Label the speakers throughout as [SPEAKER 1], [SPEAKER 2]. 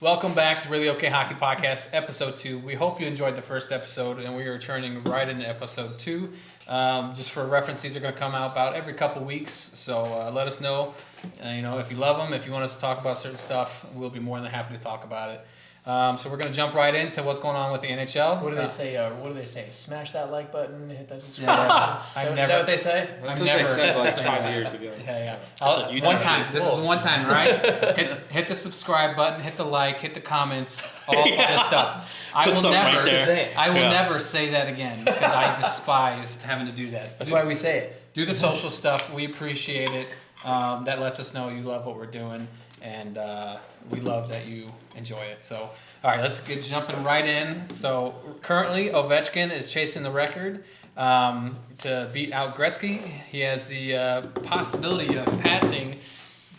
[SPEAKER 1] Welcome back to ROKH Hockey Podcast, Episode 2. We hope you enjoyed the first episode, and we are turning right into Episode 2. Just for reference, these are going to come out about every couple weeks, so let us know, if you love them, if you want us to talk about certain stuff, we'll be more than happy to talk about it. So we're going to jump right into what's going on with the NHL.
[SPEAKER 2] What do they say? Smash that like button, hit that subscribe
[SPEAKER 1] button.
[SPEAKER 2] Is that what they say?
[SPEAKER 3] That's what they said like 5 years ago.
[SPEAKER 1] Yeah.
[SPEAKER 3] One
[SPEAKER 1] time. This is one time, right? hit the subscribe button, hit the like, hit the comments, all this stuff. I will never say that again because I despise having to do that.
[SPEAKER 2] That's why we say it.
[SPEAKER 1] Do the social stuff. We appreciate it. That lets us know you love what we're doing, and we love that you enjoy it. So, all right, let's get jumping right in. So, currently, Ovechkin is chasing the record to beat out Gretzky. He has the possibility of passing,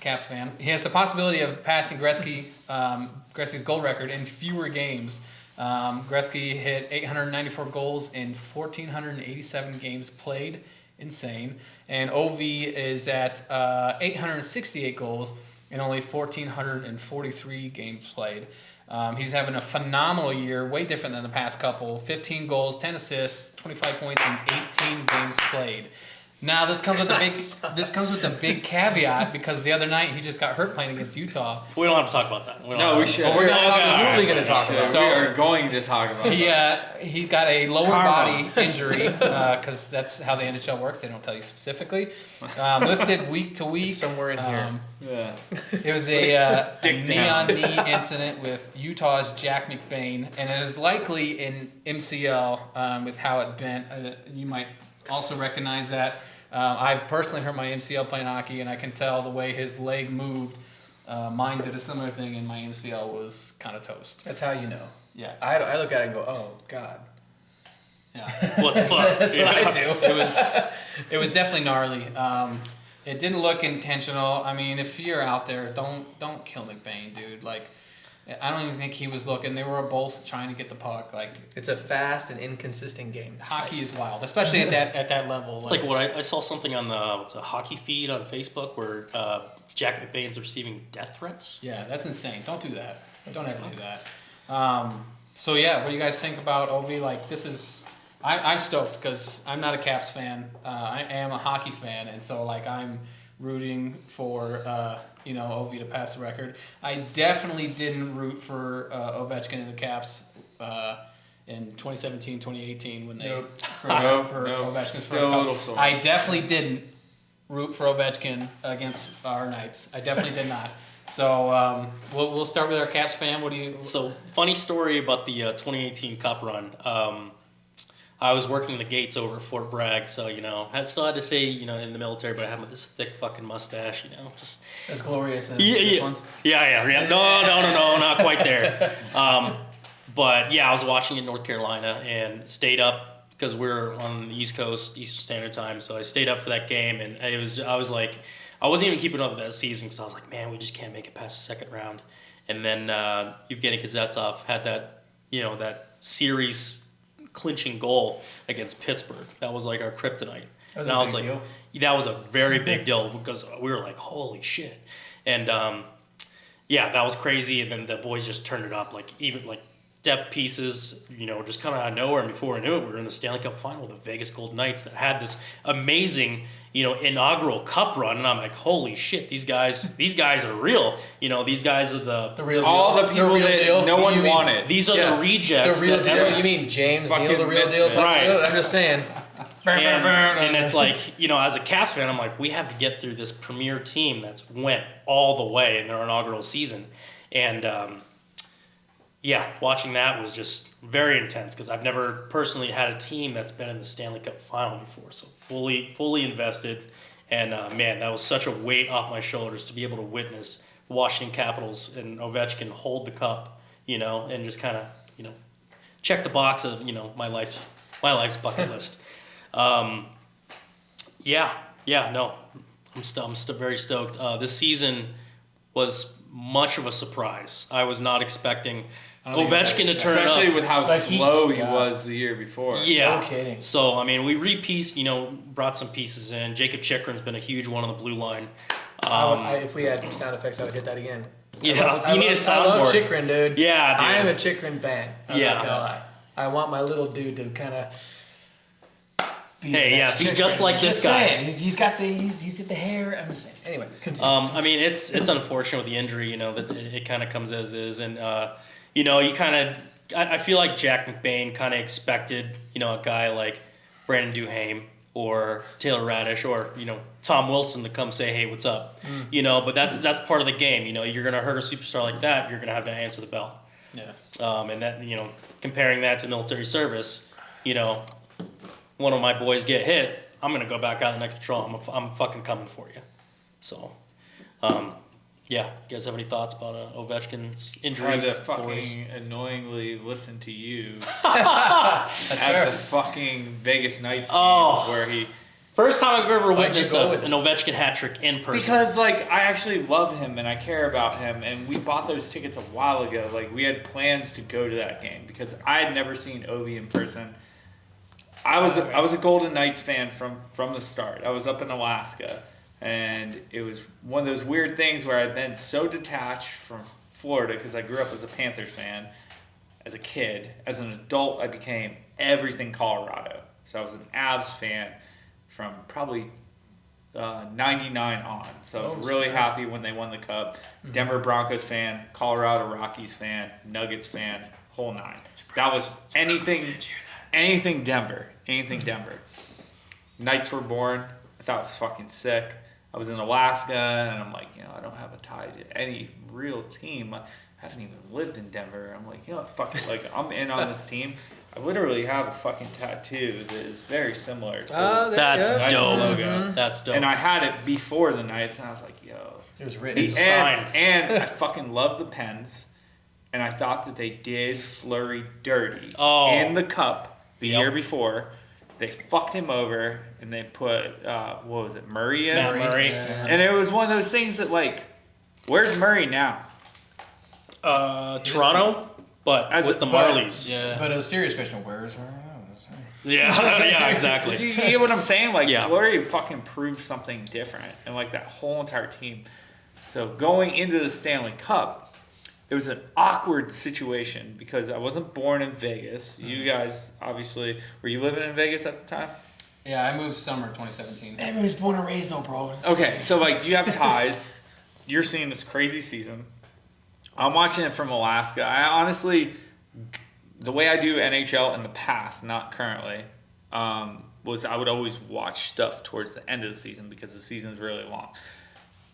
[SPEAKER 1] Caps fan, he has the possibility of passing Gretzky's goal record in fewer games. Gretzky hit 894 goals in 1,487 games played. Insane. And OV is at 868 goals in only 1,443 games played. He's having a phenomenal year, way different than the past couple. 15 goals, 10 assists, 25 points in 18 games played. Now this comes with the big caveat because the other night he just got hurt playing against Utah.
[SPEAKER 4] We don't have to talk about that.
[SPEAKER 3] We should.
[SPEAKER 1] We're absolutely going to talk about it.
[SPEAKER 3] So we are going to talk about it.
[SPEAKER 1] He got a lower body injury because that's how the NHL works. They don't tell you specifically. Listed week to week.
[SPEAKER 2] Somewhere in here.
[SPEAKER 3] Yeah.
[SPEAKER 1] It was a knee-on-knee incident with Utah's Jack McBain, and it is likely in MCL with how it bent. You might also recognize that. I've personally hurt my MCL playing hockey, and I can tell the way his leg moved. Mine did a similar thing, and my MCL was kind of toast.
[SPEAKER 2] That's how you know.
[SPEAKER 1] Yeah.
[SPEAKER 2] I look at it and go, oh, God.
[SPEAKER 1] Yeah.
[SPEAKER 4] What the fuck?
[SPEAKER 2] That's what I do.
[SPEAKER 1] It was definitely gnarly. It didn't look intentional. I mean, if you're out there, don't kill McBain, dude. Like, I don't even think he was looking. They were both trying to get the puck. Like,
[SPEAKER 2] it's a fast and inconsistent game.
[SPEAKER 1] Hockey is wild, especially at that level.
[SPEAKER 4] It's like what I saw something on the hockey feed on Facebook where Jack McBain's receiving death threats.
[SPEAKER 1] Yeah, that's insane. Don't do that. Don't ever do that. So yeah, what do you guys think about OV? Like, this is, I'm stoked because I'm not a Caps fan. I am a hockey fan, and so like I'm rooting for OV to pass the record. I definitely didn't root for Ovechkin and the Caps in 2017, 2018 when they for Ovechkin's first couple. I definitely didn't root for Ovechkin against our Knights. I definitely did not. So we'll start with our Caps fan. What do you?
[SPEAKER 4] So funny story about the 2018 Cup run. I was working the gates over at Fort Bragg, so, I still had to say, in the military, but I had this thick fucking mustache, just...
[SPEAKER 1] As glorious as
[SPEAKER 4] this
[SPEAKER 1] one?
[SPEAKER 4] Yeah. No, not quite there. But, yeah, I was watching in North Carolina and stayed up because we're on the East Coast, Eastern Standard Time, so I stayed up for that game, and I was like... I wasn't even keeping up with that season because I was like, man, we just can't make it past the second round. And then Evgeny Kuznetsov had that, that series clinching goal against Pittsburgh. That was like our kryptonite.
[SPEAKER 2] That was a big deal.
[SPEAKER 4] That was a very big deal because we were like, holy shit. And that was crazy. And then the boys just turned it up, like even like depth pieces, just kind of out of nowhere. And before I knew it, we were in the Stanley Cup Final with the Vegas Golden Knights that had this amazing, inaugural cup run. And I'm like, holy shit, these guys are real. These guys are the
[SPEAKER 2] real deal.
[SPEAKER 3] All the people that no one wanted.
[SPEAKER 4] These are the rejects.
[SPEAKER 2] The real deal? You mean James Neal, the real deal?
[SPEAKER 4] Right.
[SPEAKER 2] I'm just saying.
[SPEAKER 4] And it's like, as a Caps fan, I'm like, we have to get through this premier team that's went all the way in their inaugural season. And, watching that was just very intense because I've never personally had a team that's been in the Stanley Cup Final before. So fully invested. And, man, that was such a weight off my shoulders to be able to witness the Washington Capitals and Ovechkin hold the cup, and just kind of, check the box of, my life's bucket list. I'm still very stoked. This season was much of a surprise. I was not expecting Ovechkin to turn
[SPEAKER 3] especially
[SPEAKER 4] up.
[SPEAKER 3] with how slow he was the year before.
[SPEAKER 4] Yeah.
[SPEAKER 2] No kidding.
[SPEAKER 4] So, we re-pieced, brought some pieces in. Jacob Chikrin's been a huge one on the blue line.
[SPEAKER 2] If we had sound effects, I would hit that again.
[SPEAKER 4] Yeah, so you need a soundboard.
[SPEAKER 2] I love Chikrin, dude.
[SPEAKER 4] Yeah, dude.
[SPEAKER 2] I am a Chikrin fan.
[SPEAKER 4] Yeah.
[SPEAKER 2] I'm not gonna lie. I want my little dude to kind of be
[SPEAKER 4] just like this guy.
[SPEAKER 2] Saying. He's got the hair. I'm just saying. Anyway, continue.
[SPEAKER 4] I mean, it's unfortunate with the injury, that it kind of comes as is, and you kind of. I feel like Jack McBain kind of expected, a guy like Brandon Duhaime or Taylor Radish or Tom Wilson to come say, hey, what's up? But that's part of the game. You're gonna hurt a superstar like that, you're gonna have to answer the bell.
[SPEAKER 1] Yeah.
[SPEAKER 4] And that comparing that to military service, one of my boys get hit, I'm gonna go back out the next patrol. I'm fucking coming for you. So, yeah. You guys have any thoughts about Ovechkin's injury?
[SPEAKER 3] I had to fucking annoyingly listen to you
[SPEAKER 1] That's
[SPEAKER 3] at
[SPEAKER 1] fair.
[SPEAKER 3] the fucking Vegas Knights game where he.
[SPEAKER 4] First time I've ever witnessed
[SPEAKER 2] go with
[SPEAKER 4] an Ovechkin hat trick in person.
[SPEAKER 3] Because, I actually love him and I care about him, and we bought those tickets a while ago. We had plans to go to that game because I had never seen Ovi in person. I was a Golden Knights fan from the start. I was up in Alaska, and it was one of those weird things where I'd been so detached from Florida because I grew up as a Panthers fan as a kid. As an adult, I became everything Colorado. So I was an Avs fan from probably 99 on. So I was really happy when they won the Cup. Denver Broncos fan, Colorado Rockies fan, Nuggets fan, whole nine. That was anything Denver. Anything Denver. Knights were born. I thought it was fucking sick. I was in Alaska, and I'm like, I don't have a tie to any real team. I haven't even lived in Denver. I'm like, fuck it. I'm in on this team. I literally have a fucking tattoo that is very similar to
[SPEAKER 4] That's
[SPEAKER 3] the Knights
[SPEAKER 4] dope.
[SPEAKER 3] logo.
[SPEAKER 4] Mm-hmm. That's dope.
[SPEAKER 3] And I had it before the Knights, and I was like, yo.
[SPEAKER 2] It was written.
[SPEAKER 4] It's a sign.
[SPEAKER 3] And I fucking love the Pens, and I thought that they did Fleury dirty in the Cup the year before. They fucked him over, and they put, what was it, Murray in?
[SPEAKER 4] Matt Murray.
[SPEAKER 1] Yeah.
[SPEAKER 3] And it was one of those things that, where's Murray now?
[SPEAKER 4] Toronto, but with the
[SPEAKER 2] but-
[SPEAKER 4] Marlies.
[SPEAKER 1] Yeah.
[SPEAKER 2] But a serious question: where is Murray?
[SPEAKER 4] Yeah, exactly.
[SPEAKER 3] Do you get what I'm saying?
[SPEAKER 4] Yeah.
[SPEAKER 3] Fleury fucking proved something different, and that whole entire team. So going into the Stanley Cup, it was an awkward situation because I wasn't born in Vegas. You guys, obviously, were you living in Vegas at the time?
[SPEAKER 1] Yeah, I moved summer 2017.
[SPEAKER 2] Everybody's born and raised, though, bro.
[SPEAKER 3] Okay, so you have ties. You're seeing this crazy season. I'm watching it from Alaska. I honestly, the way I do NHL in the past, not currently, was I would always watch stuff towards the end of the season because the season's really long.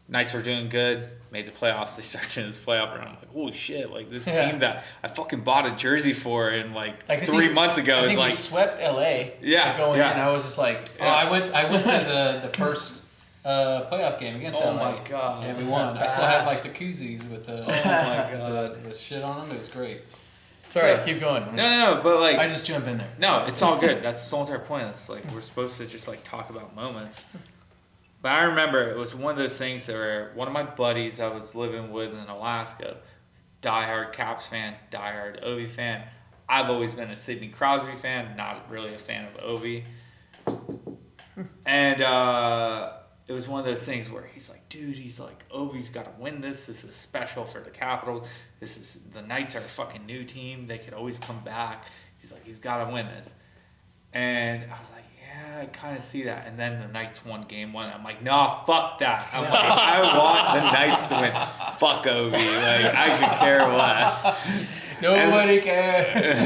[SPEAKER 3] Knights were doing good, made the playoffs. They started in this playoff run. I'm like, holy shit! This team that I fucking bought a jersey for in 3 months ago
[SPEAKER 2] I
[SPEAKER 3] is
[SPEAKER 2] think we swept LA. Going in, I was just like,
[SPEAKER 1] I went to the first playoff game against LA.
[SPEAKER 3] Oh my god!
[SPEAKER 1] And we won. I still have the koozies with the the shit on them. It was great.
[SPEAKER 2] Sorry, keep going.
[SPEAKER 3] No, but
[SPEAKER 2] I just jump in there.
[SPEAKER 3] No, it's all good. That's the whole entire point of this. We're supposed to just talk about moments. But I remember it was one of those things where one of my buddies I was living with in Alaska, diehard Caps fan, diehard Ovi fan. I've always been a Sidney Crosby fan, not really a fan of Ovi. And it was one of those things where he's like, dude, Ovi's got to win this. This is special for the Capitals. The Knights are a fucking new team. They could always come back. He's like, he's got to win this. And I was like, yeah, I kind of see that. And then the Knights won game one. I'm like, nah, fuck that. I'm like, I want the Knights to win. Fuck Ovi. I could care less.
[SPEAKER 2] Nobody cares.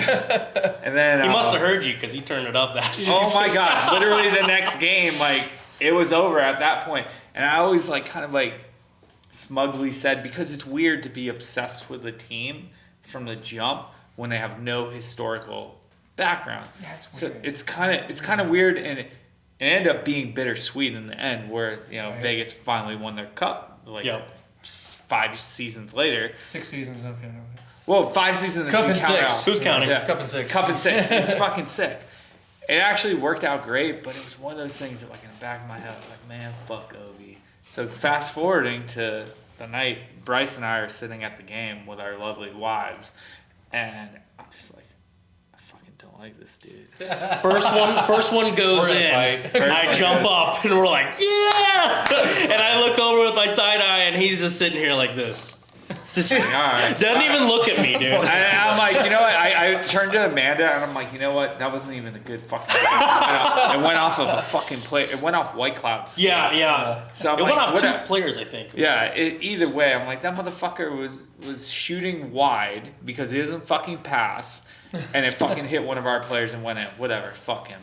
[SPEAKER 3] And then
[SPEAKER 4] He must have heard you because he turned it up that season.
[SPEAKER 3] oh my god! Literally the next game, it was over at that point. And I always smugly said, because it's weird to be obsessed with a team from the jump when they have no historical background.
[SPEAKER 2] That's weird.
[SPEAKER 3] So it's kind of weird, and it ended up being bittersweet in the end, where Vegas finally won their cup 5 seasons later.
[SPEAKER 2] 6 seasons of him.
[SPEAKER 3] Well, 5 seasons.
[SPEAKER 2] Cup
[SPEAKER 3] if you
[SPEAKER 2] and
[SPEAKER 3] count
[SPEAKER 2] 6.
[SPEAKER 3] out.
[SPEAKER 4] Who's counting?
[SPEAKER 3] Yeah.
[SPEAKER 2] Cup and 6.
[SPEAKER 3] Cup and 6. It's fucking sick. It actually worked out great, but it was one of those things that in the back of my head I was like, man, fuck Ovi. So fast forwarding to the night, Bryce and I are sitting at the game with our lovely wives, and I'm just like, I fucking don't like this dude.
[SPEAKER 4] First one goes
[SPEAKER 2] We're
[SPEAKER 4] in.
[SPEAKER 2] gonna fight.
[SPEAKER 4] I jump up and we're like, yeah! And I look over with my side eye and he's just sitting here like this. Just
[SPEAKER 3] All right.
[SPEAKER 4] doesn't even look at me, dude.
[SPEAKER 3] I'm like, you know what? I turned to Amanda and I'm like, you know what? That wasn't even a good fucking play. It went off of a fucking play. It went off White Cloud's.
[SPEAKER 4] Yeah.
[SPEAKER 3] So I'm
[SPEAKER 4] It
[SPEAKER 3] like,
[SPEAKER 4] went off
[SPEAKER 3] what
[SPEAKER 4] 2
[SPEAKER 3] a-
[SPEAKER 4] players, I think.
[SPEAKER 3] Yeah, either way, I'm like, that motherfucker was shooting wide because he doesn't fucking pass, and it fucking hit one of our players and went in. Whatever, fuck him.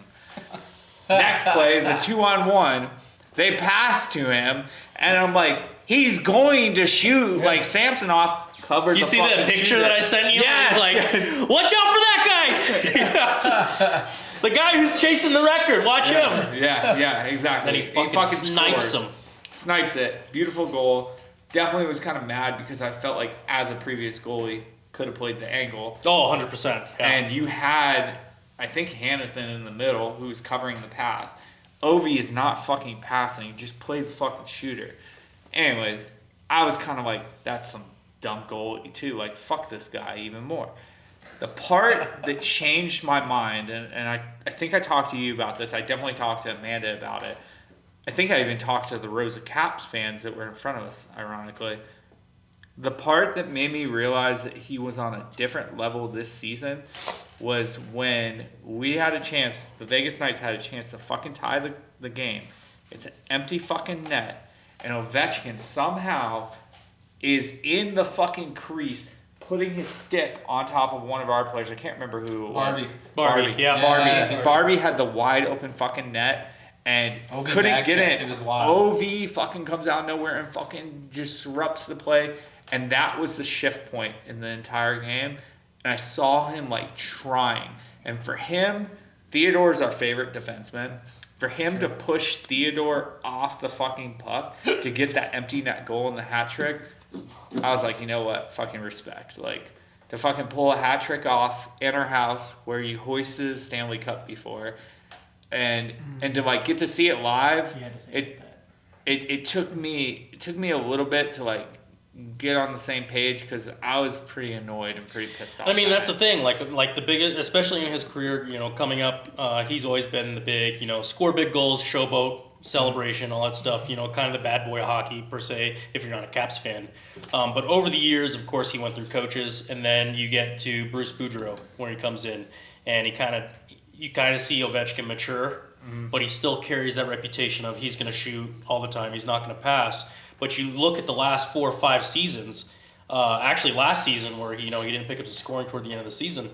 [SPEAKER 3] Next play is a 2-on-1. They pass to him, and I'm like, he's going to shoot like Samsonov. Covered
[SPEAKER 4] You
[SPEAKER 3] the
[SPEAKER 4] see
[SPEAKER 3] fucking
[SPEAKER 4] that picture
[SPEAKER 3] shooter.
[SPEAKER 4] that I sent you?
[SPEAKER 3] Yes,
[SPEAKER 4] It's like,
[SPEAKER 3] yes.
[SPEAKER 4] watch out for that guy! The guy who's chasing the record, watch him.
[SPEAKER 3] Yeah, exactly.
[SPEAKER 4] Then he fucking snipes
[SPEAKER 3] scored.
[SPEAKER 4] him.
[SPEAKER 3] Snipes it. Beautiful goal. Definitely was kind of mad because I felt like as a previous goalie could have played the angle.
[SPEAKER 4] Oh, 100%. Yeah.
[SPEAKER 3] And you had, I think, Hanathan in the middle who's covering the pass. Ovi is not fucking passing. Just play the fucking shooter. Anyways, I was kind of like, that's some dumb goalie too. Like, fuck this guy even more. The part that changed my mind, and I think I talked to you about this. I definitely talked to Amanda about it. I think I even talked to the Rosa Caps fans that were in front of us, ironically. The part that made me realize that he was on a different level this season was when we had a chance, the Vegas Knights had a chance to fucking tie the game. It's an empty fucking net, and Ovechkin somehow is in the fucking crease putting his stick on top of one of our players. I can't remember who it was.
[SPEAKER 4] Barbie, yeah.
[SPEAKER 3] Barbie. Barbie had the wide open fucking net and
[SPEAKER 1] Ovi
[SPEAKER 3] couldn't get
[SPEAKER 1] backchecked.
[SPEAKER 3] in.
[SPEAKER 1] It was wild.
[SPEAKER 3] OV fucking comes out of nowhere and fucking just disrupts the play. And that was the shift point in the entire game. And I saw him like trying. And for him, Theodore's our favorite defenseman. For him to push Theodore off the fucking puck to get that empty net goal and the hat trick, I was like, you know what? Fucking respect. Like, to fucking pull a hat trick off in our house where you hoisted a Stanley Cup before, and to like get to see it live,
[SPEAKER 2] You had to say
[SPEAKER 3] it
[SPEAKER 2] that.
[SPEAKER 3] it took me a little bit to like get on the same page because I was pretty annoyed and pretty pissed off.
[SPEAKER 4] I mean, that's the thing. Like the biggest, especially in his career, coming up, he's always been the big, score big goals, showboat, celebration, all that stuff. Kind of the bad boy of hockey per se, if you're not a Caps fan. But over the years, of course, he went through coaches, and then you get to Bruce Boudreau where he comes in, and you kind of see Ovechkin mature, but he still carries that reputation of he's going to shoot all the time, he's not going to pass. But you look at the last 4 or 5 seasons, actually last season where he didn't pick up the scoring toward the end of the season,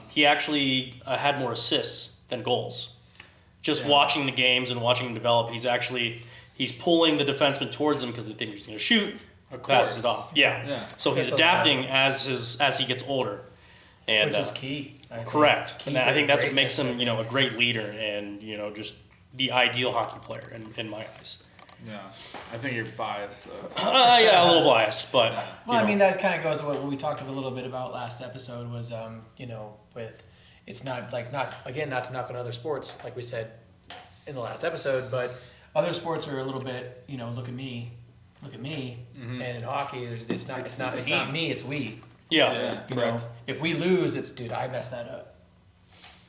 [SPEAKER 4] he actually had more assists than goals. Just watching the games and watching him develop, he's pulling the defenseman towards him because they think he's going to shoot, passes it off. Yeah. So he's
[SPEAKER 2] That's
[SPEAKER 4] adapting as he gets older, and
[SPEAKER 2] Which is key. I think.
[SPEAKER 4] correct.
[SPEAKER 2] Key
[SPEAKER 4] And I
[SPEAKER 2] for
[SPEAKER 4] think that's what makes
[SPEAKER 2] greatness.
[SPEAKER 4] him a great leader and just the ideal hockey player in my eyes.
[SPEAKER 3] Yeah, I think you're biased.
[SPEAKER 4] Yeah, a little biased, but
[SPEAKER 2] Well, I mean, that kind of goes to what we talked a little bit about last episode was, with it's not not to knock on other sports, like we said in the last episode, but other sports are a little bit, look at me, and in hockey, it's not me, it's we.
[SPEAKER 4] yeah,
[SPEAKER 2] You know, if we lose, it's dude, I messed that up.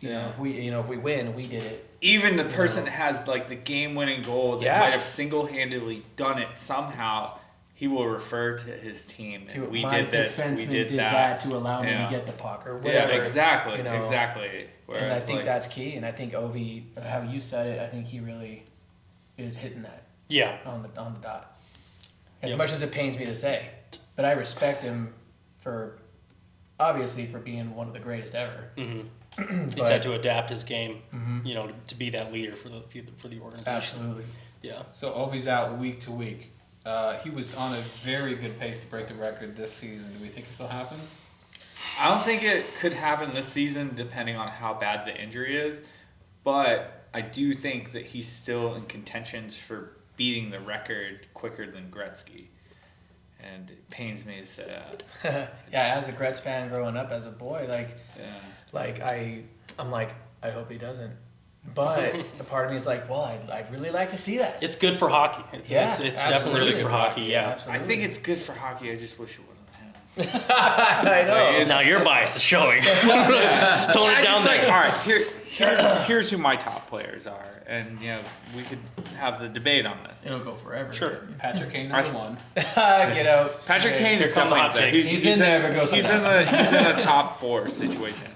[SPEAKER 2] If we win, we did it.
[SPEAKER 3] Even the person that has like the game-winning goal that
[SPEAKER 2] Yeah.
[SPEAKER 3] might have single-handedly done it somehow, he will refer to his team. And we
[SPEAKER 2] My
[SPEAKER 3] did this. We
[SPEAKER 2] defenseman
[SPEAKER 3] did
[SPEAKER 2] did
[SPEAKER 3] that.
[SPEAKER 2] to allow me
[SPEAKER 3] Yeah.
[SPEAKER 2] to get the puck or
[SPEAKER 3] Yeah,
[SPEAKER 2] whatever.
[SPEAKER 3] exactly,
[SPEAKER 2] you know.
[SPEAKER 3] exactly. Whereas,
[SPEAKER 2] And I think
[SPEAKER 3] like,
[SPEAKER 2] that's key. And I think Ovi, how you said it, I think he really is hitting that
[SPEAKER 4] yeah.
[SPEAKER 2] on the dot. As
[SPEAKER 4] Yep.
[SPEAKER 2] much as it pains me to say, but I respect him obviously for being one of the greatest ever.
[SPEAKER 4] He's
[SPEAKER 2] But-
[SPEAKER 4] had to adapt his game, to be that leader for the organization.
[SPEAKER 2] Absolutely.
[SPEAKER 4] Yeah.
[SPEAKER 1] So Ovi's out week to week. He was on a very good pace to break the record this season. Do we think it still happens?
[SPEAKER 3] I don't think it could happen this season, depending on how bad the injury is. But I do think that he's still in contentions for beating the record quicker than Gretzky. And it pains me to say that.
[SPEAKER 2] Yeah, as a Gretz fan growing up as a boy,
[SPEAKER 3] Yeah.
[SPEAKER 2] I'm like, I hope he doesn't. But a part of me is like, well, I'd really like to see that.
[SPEAKER 4] It's good for hocky. It's definitely
[SPEAKER 2] absolutely.
[SPEAKER 4] good for hockey. Yeah.
[SPEAKER 3] I think it's good for hockey. I just wish it wasn't him.
[SPEAKER 2] I know.
[SPEAKER 3] Like,
[SPEAKER 4] Now your bias is showing. Tone
[SPEAKER 3] I
[SPEAKER 4] it down
[SPEAKER 3] just
[SPEAKER 4] there.
[SPEAKER 3] all right, here's who my top players are, and we could have the debate on this.
[SPEAKER 2] It'll go forever.
[SPEAKER 4] Sure.
[SPEAKER 1] Patrick Kane number one.
[SPEAKER 2] Get out.
[SPEAKER 3] Patrick Kane
[SPEAKER 4] Here
[SPEAKER 3] is
[SPEAKER 4] come the
[SPEAKER 3] definitely
[SPEAKER 4] hot
[SPEAKER 3] up there.
[SPEAKER 4] takes.
[SPEAKER 2] He's in there, but goes
[SPEAKER 3] he's in the top 4 situation.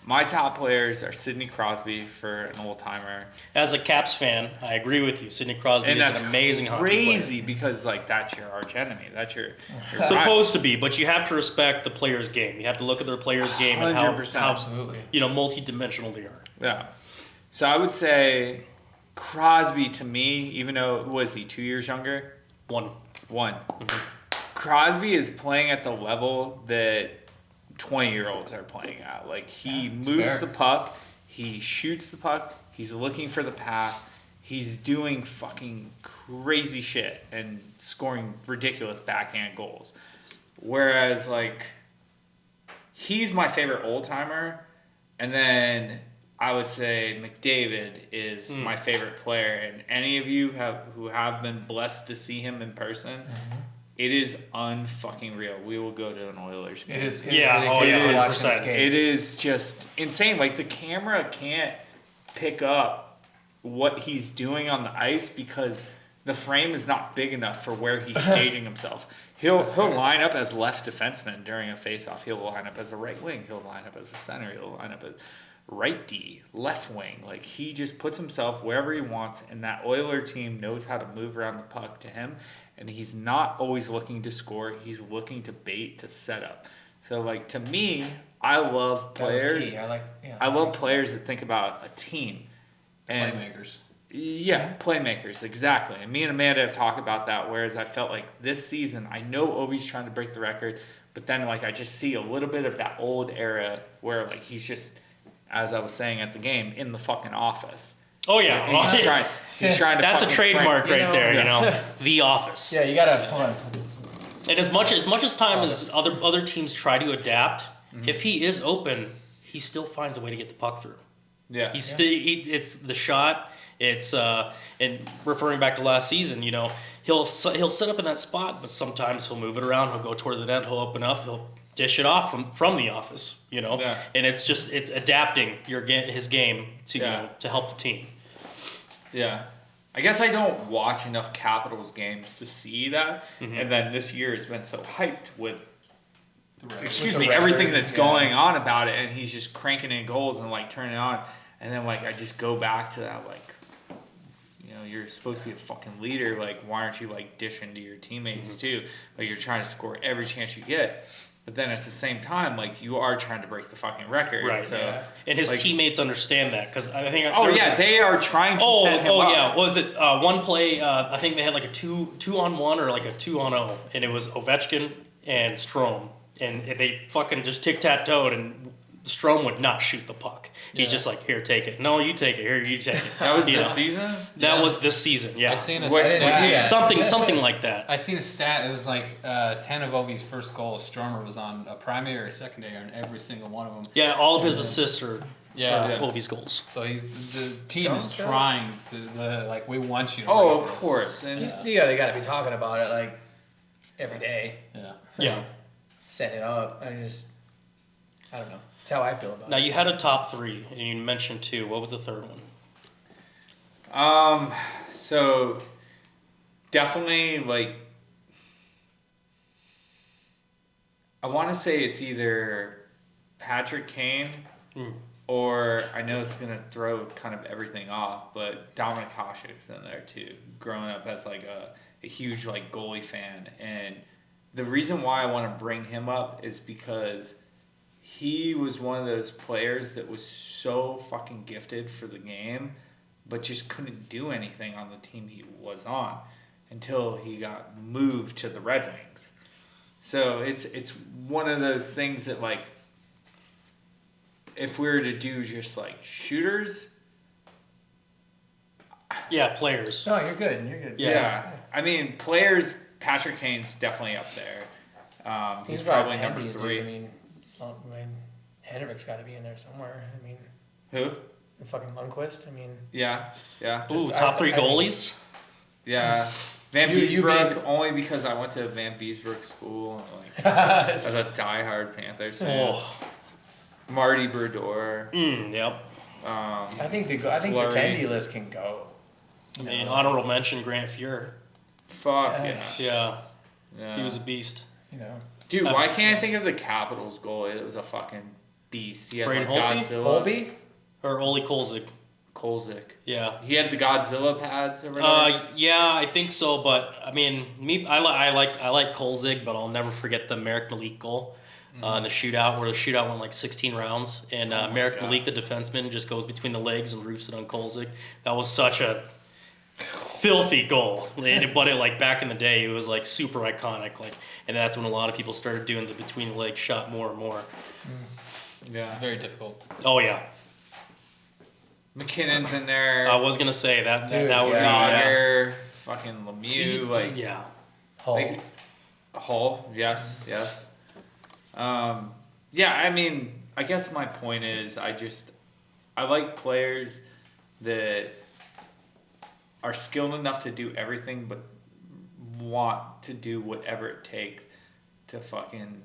[SPEAKER 3] My top players are Sidney Crosby for an old timer,
[SPEAKER 4] As a Caps fan, I agree with you. Sidney Crosby
[SPEAKER 3] and
[SPEAKER 4] is
[SPEAKER 3] that's
[SPEAKER 4] an amazing hockey player.
[SPEAKER 3] crazy because like that's your arch enemy. That's your
[SPEAKER 4] Supposed to be, but you have to respect the player's game. You have to look at their player's game and
[SPEAKER 3] 100%.
[SPEAKER 4] how
[SPEAKER 2] Absolutely.
[SPEAKER 4] multi-dimensional they are.
[SPEAKER 3] Yeah. So I would say Crosby to me, even though was he 2 years younger?
[SPEAKER 4] One.
[SPEAKER 3] Crosby is playing at the level that 20-year-olds are playing at. Like he moves
[SPEAKER 2] fair.
[SPEAKER 3] the puck, he shoots the puck, he's looking for the pass, he's doing fucking crazy shit and scoring ridiculous backhand goals. Whereas like he's my favorite old timer, and then I would say McDavid is my favorite player, and any of you who have been blessed to see him in person, it is unfucking real. We will go to an Oilers game.
[SPEAKER 2] It is.
[SPEAKER 4] Yeah,
[SPEAKER 2] ridiculous to watch this
[SPEAKER 4] 100%.
[SPEAKER 2] game.
[SPEAKER 3] It is just insane. Like the camera can't pick up what he's doing on the ice because the frame is not big enough for where he's staging himself. He'll line up as left defenseman during a faceoff. He'll line up as a right wing. He'll line up as a center. He'll line up as right D, left wing. Like he just puts himself wherever he wants, and that Oiler team knows how to move around the puck to him. And he's not always looking to score. He's looking to bait, to set up. So, like, to me, I love
[SPEAKER 2] That was
[SPEAKER 3] players.
[SPEAKER 2] key.
[SPEAKER 3] I love players that think about a team. And
[SPEAKER 1] Playmakers.
[SPEAKER 3] yeah, playmakers, exactly. And me and Amanda have talked about that, whereas I felt like this season, I know Ovi's trying to break the record, but then, like, I just see a little bit of that old era where, like, he's just, as I was saying at the game, in the fucking office.
[SPEAKER 4] Oh yeah,
[SPEAKER 3] And he's trying to
[SPEAKER 4] that's a
[SPEAKER 3] fucking
[SPEAKER 4] trademark
[SPEAKER 3] crank-
[SPEAKER 4] right there. The Office.
[SPEAKER 2] Yeah, you gotta hold on.
[SPEAKER 4] And as much time as other teams try to adapt, if he is open, he still finds a way to get the puck through.
[SPEAKER 3] Yeah.
[SPEAKER 4] He's still it's the shot. It's and referring back to last season, he'll set up in that spot, but sometimes he'll move it around. He'll go toward the net. He'll open up. He'll dish it off from the office.
[SPEAKER 3] Yeah.
[SPEAKER 4] And it's adapting his game to to help the team.
[SPEAKER 3] Yeah. I guess I don't watch enough Capitals games to see that. And then this year has been so hyped with everything that's going on about it, and he's just cranking in goals and like turning it on. And then like I just go back to that like, you're supposed to be a fucking leader. Like why aren't you like dishing to your teammates too? Like you're trying to score every chance you get. But then at the same time, like you are trying to break the fucking record.
[SPEAKER 4] Right.
[SPEAKER 3] So,
[SPEAKER 4] And his
[SPEAKER 3] like,
[SPEAKER 4] teammates understand that because I think.
[SPEAKER 3] they are trying to set him up.
[SPEAKER 4] Yeah. Was it one play? I think they had like a 2-on-1 or like a 2-on-0, and it was Ovechkin and Strome, and they fucking just tic-tac-toed, and Strome would not shoot the puck. He's just like, here, take it. No, you take it. Here, you take it.
[SPEAKER 3] That was this season?
[SPEAKER 4] That was this season. Yeah.
[SPEAKER 1] I seen a
[SPEAKER 3] Wait,
[SPEAKER 1] stat.
[SPEAKER 4] Something like that.
[SPEAKER 1] I seen a stat. It was like 10 of Ovi's first goals. Stromer was on a primary or secondary on every single one of them.
[SPEAKER 4] Yeah, all of his assists are
[SPEAKER 1] Yeah.
[SPEAKER 4] Ovi's goals.
[SPEAKER 1] So the team is
[SPEAKER 2] Sounds good.
[SPEAKER 1] trying to like we want you to.
[SPEAKER 3] Oh,
[SPEAKER 1] break
[SPEAKER 3] of
[SPEAKER 1] this.
[SPEAKER 3] course. And
[SPEAKER 2] You gotta be talking about it like every day.
[SPEAKER 1] Yeah.
[SPEAKER 4] Yeah.
[SPEAKER 2] Set it up. I don't know. That's how I feel about
[SPEAKER 4] Now
[SPEAKER 2] it.
[SPEAKER 4] you had a top 3, and you mentioned 2. What was the third one?
[SPEAKER 3] So definitely like I want to say it's either Patrick Kane or I know it's gonna throw kind of everything off, but Dominic Hasek's in there too. Growing up as like a huge like goalie fan, and the reason why I want to bring him up is because he was one of those players that was so fucking gifted for the game, but just couldn't do anything on the team he was on until he got moved to the Red Wings. So it's one of those things that like, if we were to do just like shooters,
[SPEAKER 4] Yeah, players.
[SPEAKER 2] No, you're good. You're good.
[SPEAKER 3] yeah. I mean, players, Patrick Kane's definitely up there. He's probably
[SPEAKER 2] about
[SPEAKER 3] number
[SPEAKER 2] 10
[SPEAKER 3] 3.
[SPEAKER 2] Dude. I mean, Henrik's got to be in there somewhere. I mean,
[SPEAKER 3] Who?
[SPEAKER 2] fucking Lundqvist. I mean,
[SPEAKER 3] Yeah.
[SPEAKER 4] Ooh,
[SPEAKER 2] Just-
[SPEAKER 4] top 3
[SPEAKER 2] I mean-
[SPEAKER 4] goalies?
[SPEAKER 3] Yeah. Van
[SPEAKER 2] You
[SPEAKER 3] Beesbrook, only because I went to a Van Beesbrook school. Like, as a diehard Panthers fan.
[SPEAKER 4] Oh.
[SPEAKER 3] Marty Brodeur.
[SPEAKER 4] Yep.
[SPEAKER 2] I think the
[SPEAKER 3] Fleury.
[SPEAKER 2] attendee list can go.
[SPEAKER 4] And honorable mention, Grant Fuhr.
[SPEAKER 3] Fuck
[SPEAKER 2] Yeah.
[SPEAKER 3] yeah.
[SPEAKER 4] He was a beast.
[SPEAKER 2] You know,
[SPEAKER 3] Dude, why can't I think of the Capitals goalie? It was a fucking beast. He had
[SPEAKER 4] Braden
[SPEAKER 3] like
[SPEAKER 4] Holtby?
[SPEAKER 3] Godzilla.
[SPEAKER 2] Holby.
[SPEAKER 4] Or Ole Kolzig.
[SPEAKER 3] Kolzig.
[SPEAKER 4] Yeah.
[SPEAKER 3] He had the Godzilla pads or whatever.
[SPEAKER 4] Yeah, I think so. But I mean, I like Kolzig, but I'll never forget the Merrick Malik goal in the shootout, where the shootout went like 16 rounds, and Merrick
[SPEAKER 3] God.
[SPEAKER 4] Malik, the defenseman, just goes between the legs and roofs it on Kolzig. That was such a filthy goal, but it like back in the day, it was like super iconic. Like, and that's when a lot of people started doing the between the legs shot more and more.
[SPEAKER 3] Yeah.
[SPEAKER 1] Very difficult.
[SPEAKER 4] Oh yeah,
[SPEAKER 3] McKinnon's in there.
[SPEAKER 4] I was gonna say that
[SPEAKER 2] Dude,
[SPEAKER 4] that would be
[SPEAKER 3] Yager, fucking Lemieux, like
[SPEAKER 4] yeah.
[SPEAKER 2] Hull.
[SPEAKER 3] like Hull. Yes. Yeah, I mean, I guess my point is, I like players that are skilled enough to do everything, but want to do whatever it takes to fucking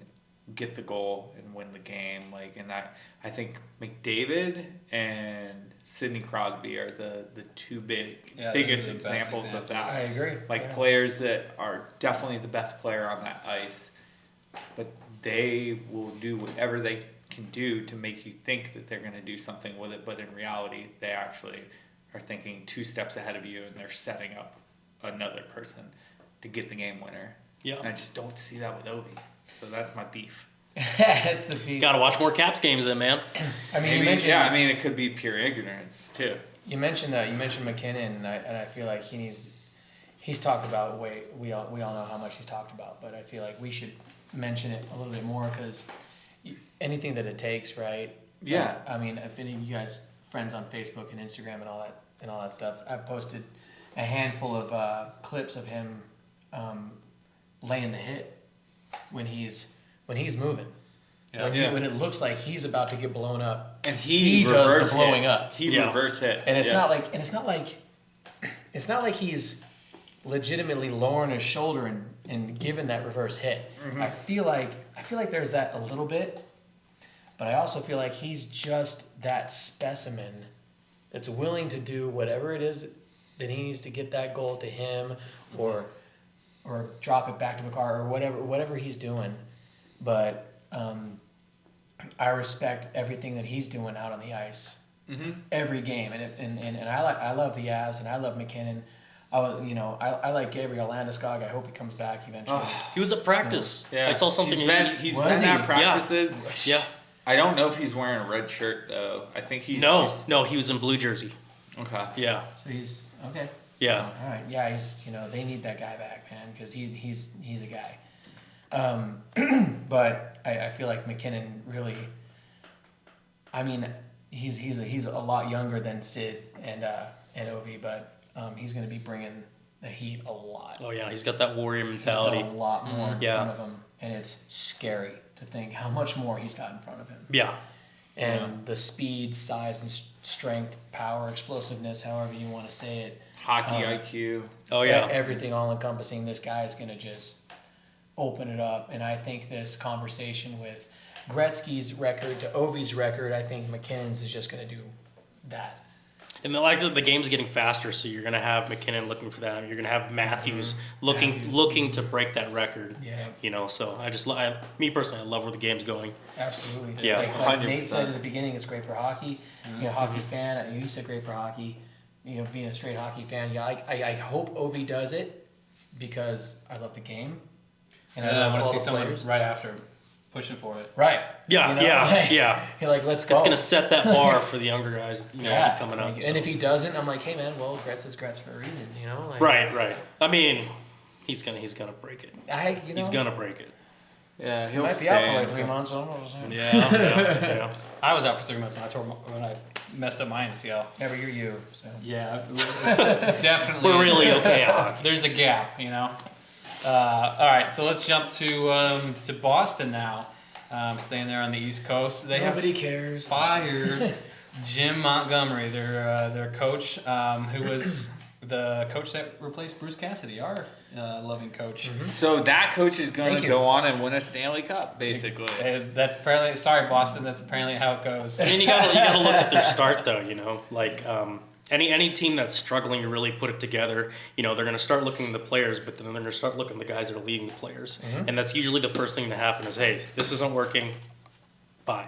[SPEAKER 3] get the goal and win the game. Like, and I think McDavid and Sidney Crosby are the two biggest
[SPEAKER 1] those are the best
[SPEAKER 3] examples of that.
[SPEAKER 2] I agree.
[SPEAKER 3] Like
[SPEAKER 2] Yeah.
[SPEAKER 3] players that are definitely the best player on that ice, but they will do whatever they can do to make you think that they're going to do something with it, but in reality, they actually are thinking 2 steps ahead of you, and they're setting up another person to get the game winner.
[SPEAKER 4] Yeah.
[SPEAKER 3] And I just don't see that with Ovi. So that's my beef.
[SPEAKER 2] That's the peak.
[SPEAKER 4] Got to watch more Caps games then, man.
[SPEAKER 2] I mean,
[SPEAKER 3] Maybe, I mean, it could be pure ignorance too.
[SPEAKER 2] you mentioned McKinnon, and I feel like he's talked about we all know how much he's talked about, but I feel like we should mention it a little bit more, because anything that it takes, right?
[SPEAKER 3] Yeah.
[SPEAKER 2] Like, I mean, if any of you guys friends on Facebook and Instagram and all that stuff, I've posted a handful of clips of him laying the hit when he's moving.
[SPEAKER 1] Yeah.
[SPEAKER 2] When it looks like he's about to get blown up,
[SPEAKER 3] And he
[SPEAKER 2] does
[SPEAKER 3] reverse
[SPEAKER 2] the blowing
[SPEAKER 3] hits.
[SPEAKER 2] up.
[SPEAKER 3] He
[SPEAKER 4] Yeah.
[SPEAKER 3] reverse hits.
[SPEAKER 2] and it's not like he's legitimately lowering his shoulder and giving that reverse hit.
[SPEAKER 3] Mm-hmm.
[SPEAKER 2] I feel like there's that a little bit, but I also feel like he's just that specimen that's willing to do whatever it is that he needs to get that goal to him, or drop it back to McCarr, or whatever he's doing. But I respect everything that he's doing out on the ice, every game, and I love the Avs, and I love McKinnon. I like Gabriel Landeskog. I hope he comes back eventually.
[SPEAKER 4] He was at practice.
[SPEAKER 3] Yeah.
[SPEAKER 4] I saw something.
[SPEAKER 3] He's been
[SPEAKER 2] Was
[SPEAKER 3] at
[SPEAKER 2] he?
[SPEAKER 3] practices.
[SPEAKER 4] Yeah.
[SPEAKER 3] I don't know if he's wearing a red shirt though. I think he's
[SPEAKER 4] No, he was in blue jersey.
[SPEAKER 3] Okay.
[SPEAKER 4] Yeah.
[SPEAKER 2] So he's okay.
[SPEAKER 4] Yeah.
[SPEAKER 2] All right. Yeah, he's they need that guy back, man, because he's a guy. But I feel like McKinnon really. I mean, he's a lot younger than Sid and Ovi, but he's going to be bringing the heat a lot.
[SPEAKER 4] Oh yeah, he's got that warrior
[SPEAKER 2] He's got
[SPEAKER 4] mentality.
[SPEAKER 2] a lot more in
[SPEAKER 4] Yeah.
[SPEAKER 2] front of him, and it's scary to think how much more he's got in front of him.
[SPEAKER 4] Yeah.
[SPEAKER 2] And the speed, size, and strength, power, explosiveness, however you want to say it.
[SPEAKER 3] Hockey IQ.
[SPEAKER 4] Oh yeah.
[SPEAKER 2] Everything all encompassing. This guy is going to just open it up. And I think this conversation with Gretzky's record to Ovi's record, I think McKinnon's is just going to do that.
[SPEAKER 4] And the game's getting faster, so you're gonna have McKinnon looking for that. You're gonna have Matthews looking to break that record.
[SPEAKER 2] Yeah.
[SPEAKER 4] So me personally, I love where the game's going.
[SPEAKER 2] Absolutely.
[SPEAKER 4] Yeah,
[SPEAKER 2] Like Nate
[SPEAKER 3] 100%.
[SPEAKER 2] said at the beginning, it's great for hockey. You're a hockey fan. You said great for hockey. Being a straight hockey fan. Yeah, I hope Ovi does it because I love the game. And
[SPEAKER 1] I
[SPEAKER 2] love
[SPEAKER 1] want to
[SPEAKER 2] all
[SPEAKER 1] see
[SPEAKER 2] the
[SPEAKER 1] someone
[SPEAKER 2] players.
[SPEAKER 1] right after pushing for it.
[SPEAKER 2] Right.
[SPEAKER 4] Yeah, yeah.
[SPEAKER 2] You're like, let's go.
[SPEAKER 4] It's gonna set that bar for the younger guys, coming up.
[SPEAKER 2] Like,
[SPEAKER 4] so.
[SPEAKER 2] and if he doesn't, I'm like, hey man, well, Gretz is Gretz for a reason, Like,
[SPEAKER 4] Right. I mean, he's gonna break it. He's gonna break it.
[SPEAKER 3] Yeah,
[SPEAKER 2] He
[SPEAKER 3] he'll
[SPEAKER 2] might be out for like
[SPEAKER 3] stay.
[SPEAKER 2] 3 months. I don't know what I'm saying.
[SPEAKER 4] Yeah.
[SPEAKER 1] I was out for 3 months when I messed up my MCL.
[SPEAKER 2] Never you're you. So.
[SPEAKER 1] Yeah, definitely.
[SPEAKER 4] We're really okay at hockey.
[SPEAKER 1] There's a gap, All right, so let's jump to Boston now. Staying there on the East Coast, they
[SPEAKER 2] Nobody
[SPEAKER 1] have
[SPEAKER 2] cares.
[SPEAKER 1] fired Jim Montgomery, their coach, who was the coach that replaced Bruce Cassidy, our loving coach.
[SPEAKER 3] So that coach is going
[SPEAKER 2] Thank
[SPEAKER 3] to
[SPEAKER 2] you.
[SPEAKER 3] go on and win a Stanley Cup, basically.
[SPEAKER 1] That's apparently sorry, Boston. That's apparently how it goes.
[SPEAKER 4] I mean, you gotta look at their start though. Like any team that's struggling to really put it together, they're gonna start looking at the players, but then they're gonna start looking at the guys that are leading the players, and that's usually the first thing to happen is, hey, this isn't working, bye.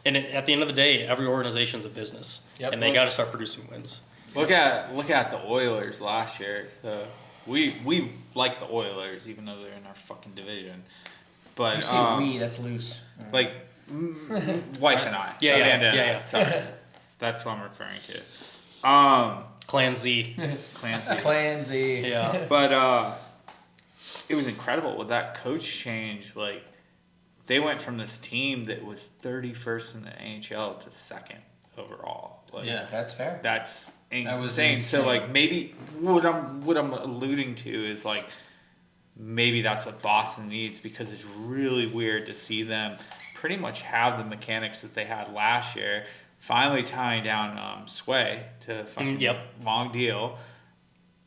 [SPEAKER 4] And at the end of the day, every organization's a business, and they got to start producing wins.
[SPEAKER 3] Look at the Oilers last year. So we like the Oilers, even though they're in our fucking division. But
[SPEAKER 2] You say we, that's loose.
[SPEAKER 3] like wife and I.
[SPEAKER 4] Yeah.
[SPEAKER 3] Sorry, that's what I'm referring to.
[SPEAKER 4] Clan Z.
[SPEAKER 3] Clancy.
[SPEAKER 2] Clancy.
[SPEAKER 4] Yeah.
[SPEAKER 3] But it was incredible with that coach change. Like they went from this team that was 31st in the NHL to second overall. Like,
[SPEAKER 1] Yeah.
[SPEAKER 2] That's fair.
[SPEAKER 3] That's
[SPEAKER 1] That was
[SPEAKER 3] insane. So
[SPEAKER 1] insane.
[SPEAKER 3] like maybe what I'm alluding to is like maybe that's what Boston needs, because it's really weird to see them pretty much have the mechanics that they had last year, finally tying down Sway to a fucking long deal,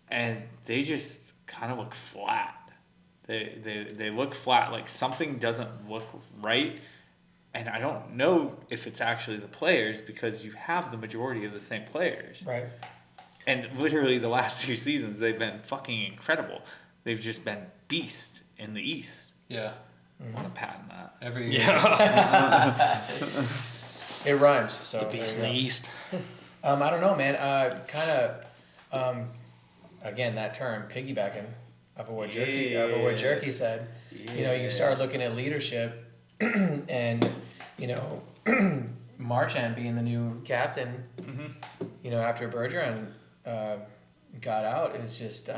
[SPEAKER 3] and they just kind of look flat. They look flat, like something doesn't look right. And I don't know if it's actually the players, because you have the majority of the same players.
[SPEAKER 2] Right.
[SPEAKER 3] And literally the last 2 seasons, they've been fucking incredible. They've just been beasts in the East.
[SPEAKER 1] Yeah.
[SPEAKER 3] I want to patent that.
[SPEAKER 1] Every year.
[SPEAKER 4] Yeah.
[SPEAKER 2] It rhymes. So
[SPEAKER 4] The beast in
[SPEAKER 2] there
[SPEAKER 4] the
[SPEAKER 2] you go.
[SPEAKER 4] East.
[SPEAKER 2] I don't know, man. Again, that term, piggybacking, of what Jerky said. You start looking at leadership, and Marchand being the new captain. After Bergeron got out, it's just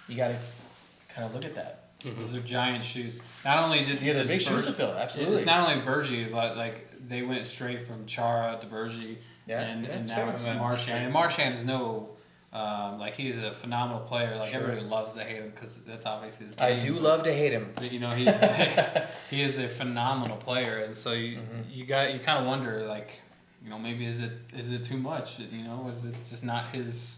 [SPEAKER 2] you got to kind of look at that.
[SPEAKER 1] Those are giant shoes. Not only did
[SPEAKER 2] Yeah, they're
[SPEAKER 1] this
[SPEAKER 2] big shoes
[SPEAKER 1] Berge-
[SPEAKER 2] to fill. Absolutely.
[SPEAKER 1] It's not only Bergie, but like they went straight from Chara to Bergie,
[SPEAKER 2] Yeah,
[SPEAKER 1] and
[SPEAKER 2] that's
[SPEAKER 1] now
[SPEAKER 2] fair.
[SPEAKER 1] it's Marchand. And Marchand is no, he's a phenomenal player. Like
[SPEAKER 2] Sure.
[SPEAKER 1] everybody loves to hate him because that's obviously his game.
[SPEAKER 2] I do love to hate him.
[SPEAKER 1] But, he is a phenomenal player, and so you kind of wonder, like, maybe is it too much? Is it just not his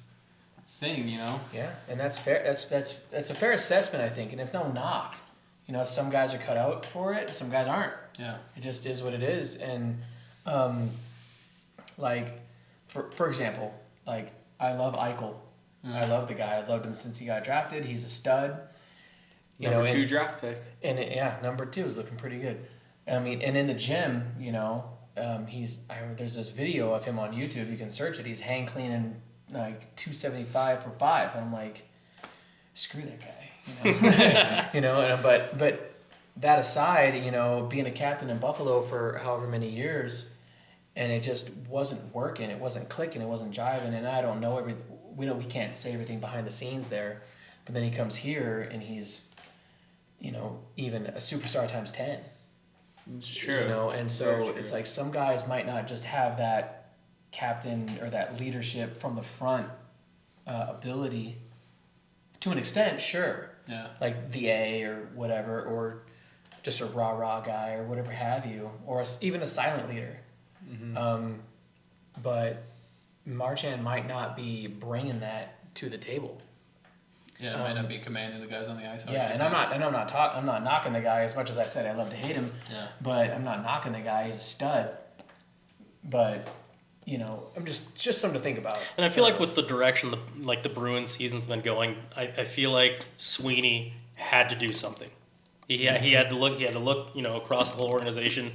[SPEAKER 1] thing?
[SPEAKER 2] Yeah, and that's fair. That's a fair assessment, I think, and it's no knock. Some guys are cut out for it, some guys aren't.
[SPEAKER 1] Yeah.
[SPEAKER 2] It just is what it is, and like for example, like I love Eichel. I love the guy. I've loved him since he got drafted. He's a stud.
[SPEAKER 3] Number 2 draft pick.
[SPEAKER 2] And number 2 is looking pretty good. I mean, and in the gym, there's this video of him on YouTube. You can search it. He's hang cleaning like 275 for 5, and I'm like, screw that guy. But that aside, being a captain in Buffalo for however many years, and it just wasn't working. It wasn't clicking. It wasn't jiving. And I don't know everything. We can't say everything behind the scenes there. But then he comes here and he's, even a superstar times 10.
[SPEAKER 3] It's true.
[SPEAKER 2] And so
[SPEAKER 3] Very true.
[SPEAKER 2] it's like some guys might not just have that captain or that leadership from the front ability. To an extent, sure.
[SPEAKER 1] Yeah.
[SPEAKER 2] Like the A or whatever, or just a rah-rah guy or whatever have you, or even a silent leader. But Marchand might not be bringing that to the table.
[SPEAKER 1] Yeah, it might not be commanding the guys on the ice.
[SPEAKER 2] Yeah, and I'm not knocking the guy as much as I said I love to hate him.
[SPEAKER 1] Yeah.
[SPEAKER 2] But I'm not knocking the guy. He's a stud. But I'm just something to think about.
[SPEAKER 4] And I feel like with the direction the Bruins season's been going, I feel like Sweeney had to do something. He had to look across the whole organization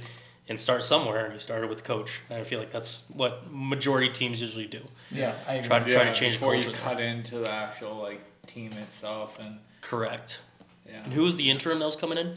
[SPEAKER 4] and start somewhere, and he started with the coach. And I feel like that's what majority teams usually do.
[SPEAKER 2] Yeah, I agree.
[SPEAKER 4] Try to change
[SPEAKER 3] before you
[SPEAKER 4] culture.
[SPEAKER 3] cut into the actual team itself. And
[SPEAKER 4] Correct.
[SPEAKER 3] yeah.
[SPEAKER 4] And who was the interim that was coming in?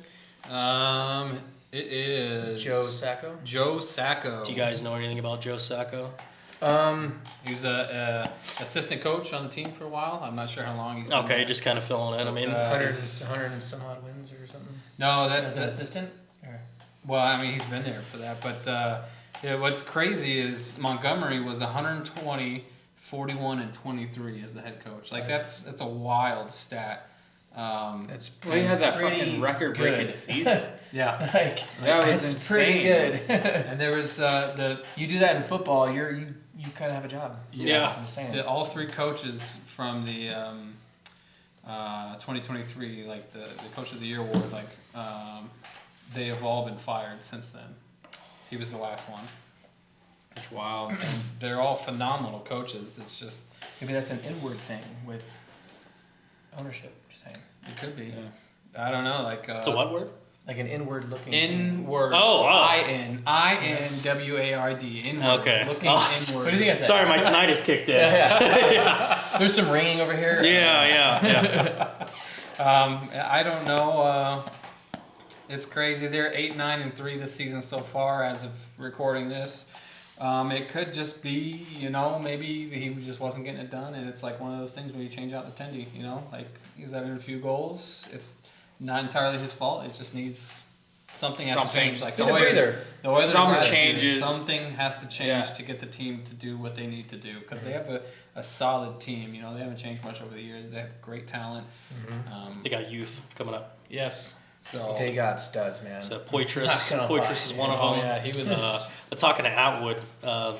[SPEAKER 1] It is
[SPEAKER 2] Joe Sacco.
[SPEAKER 1] Joe Sacco.
[SPEAKER 4] Do you guys know anything about Joe Sacco?
[SPEAKER 1] He was a assistant coach on the team for a while. I'm not sure how long he's been
[SPEAKER 4] Okay,
[SPEAKER 1] there.
[SPEAKER 4] just kind of filling in. I mean,
[SPEAKER 2] 100 and some odd wins or something.
[SPEAKER 1] No,
[SPEAKER 2] As an
[SPEAKER 1] that's
[SPEAKER 2] assistant? Or-
[SPEAKER 1] well, I mean, he's been there for that. But what's crazy is Montgomery was 120, 41, and 23 as the head coach. Like that's a wild stat.
[SPEAKER 2] That's
[SPEAKER 3] Well, he had that
[SPEAKER 2] pretty
[SPEAKER 3] fucking record-breaking
[SPEAKER 2] good.
[SPEAKER 3] season.
[SPEAKER 1] Yeah,
[SPEAKER 2] Like
[SPEAKER 3] That was
[SPEAKER 2] it's
[SPEAKER 3] insane.
[SPEAKER 2] pretty good.
[SPEAKER 1] and there was
[SPEAKER 2] You do that in football, you you kind of have a job.
[SPEAKER 4] Yeah.
[SPEAKER 2] I'm just saying.
[SPEAKER 1] All three coaches from the 2023, like the Coach of the Year award, like they have all been fired since then. He was the last one.
[SPEAKER 3] It's wild.
[SPEAKER 1] And they're all phenomenal coaches. It's just
[SPEAKER 2] Maybe that's an inward thing with ownership. Just saying.
[SPEAKER 1] it could be.
[SPEAKER 3] Yeah.
[SPEAKER 1] I don't know. Like
[SPEAKER 4] It's a what word?
[SPEAKER 2] Like an inward looking.
[SPEAKER 1] Inward.
[SPEAKER 4] Oh, wow.
[SPEAKER 1] INWARD. Inward.
[SPEAKER 4] Okay.
[SPEAKER 1] Looking
[SPEAKER 4] Oh,
[SPEAKER 1] inward.
[SPEAKER 2] What do you think I said?
[SPEAKER 4] Sorry, my tinnitus kicked in.
[SPEAKER 2] Yeah. There's some ringing over here.
[SPEAKER 4] Yeah.
[SPEAKER 1] I don't know. It's crazy. They're 8-9-3 this season so far, as of recording this. It could just be, maybe he just wasn't getting it done, and it's like one of those things where you change out the Tendy. Like he's having a few goals. It's not entirely his fault. It just needs something has to change. Like the Oilers,
[SPEAKER 3] Some changes.
[SPEAKER 1] Something has to change
[SPEAKER 3] Yeah.
[SPEAKER 1] to get the team to do what they need to do because they have a solid team. They haven't changed much over the years. They have great talent.
[SPEAKER 4] They got youth coming up.
[SPEAKER 1] Yes. So
[SPEAKER 2] They got studs, man.
[SPEAKER 4] So Poitras
[SPEAKER 2] Not gonna
[SPEAKER 4] is
[SPEAKER 2] lie.
[SPEAKER 4] one of
[SPEAKER 1] Oh,
[SPEAKER 4] them.
[SPEAKER 1] yeah, he was.
[SPEAKER 4] Talking to Atwood, a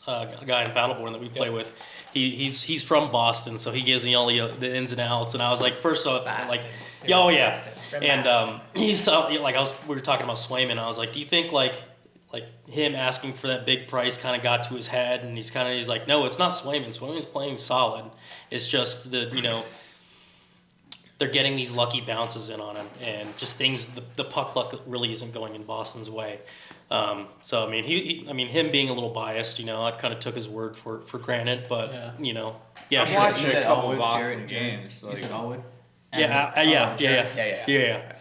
[SPEAKER 4] guy in Battleborn that we play with. He's from Boston, so he gives me all the ins and outs. And I was like, first off, like, yeah, oh yeah. And we were talking about Swayman. I was like, do you think like him asking for that big price kind of got to his head? And he's like, no, it's not Swayman. Swayman's playing solid. It's just they're getting these lucky bounces in on him, and just things. The puck luck really isn't going in Boston's way. So I mean, him being a little biased, I kind of took his word for granted. But
[SPEAKER 1] Yeah.
[SPEAKER 4] yeah,
[SPEAKER 3] I've
[SPEAKER 4] sure.
[SPEAKER 3] watched
[SPEAKER 2] You
[SPEAKER 3] a
[SPEAKER 2] said
[SPEAKER 3] couple
[SPEAKER 2] Elwood,
[SPEAKER 3] Boston
[SPEAKER 2] Jared.
[SPEAKER 3] games.
[SPEAKER 2] You said Elwood?
[SPEAKER 4] Yeah.
[SPEAKER 2] Yeah.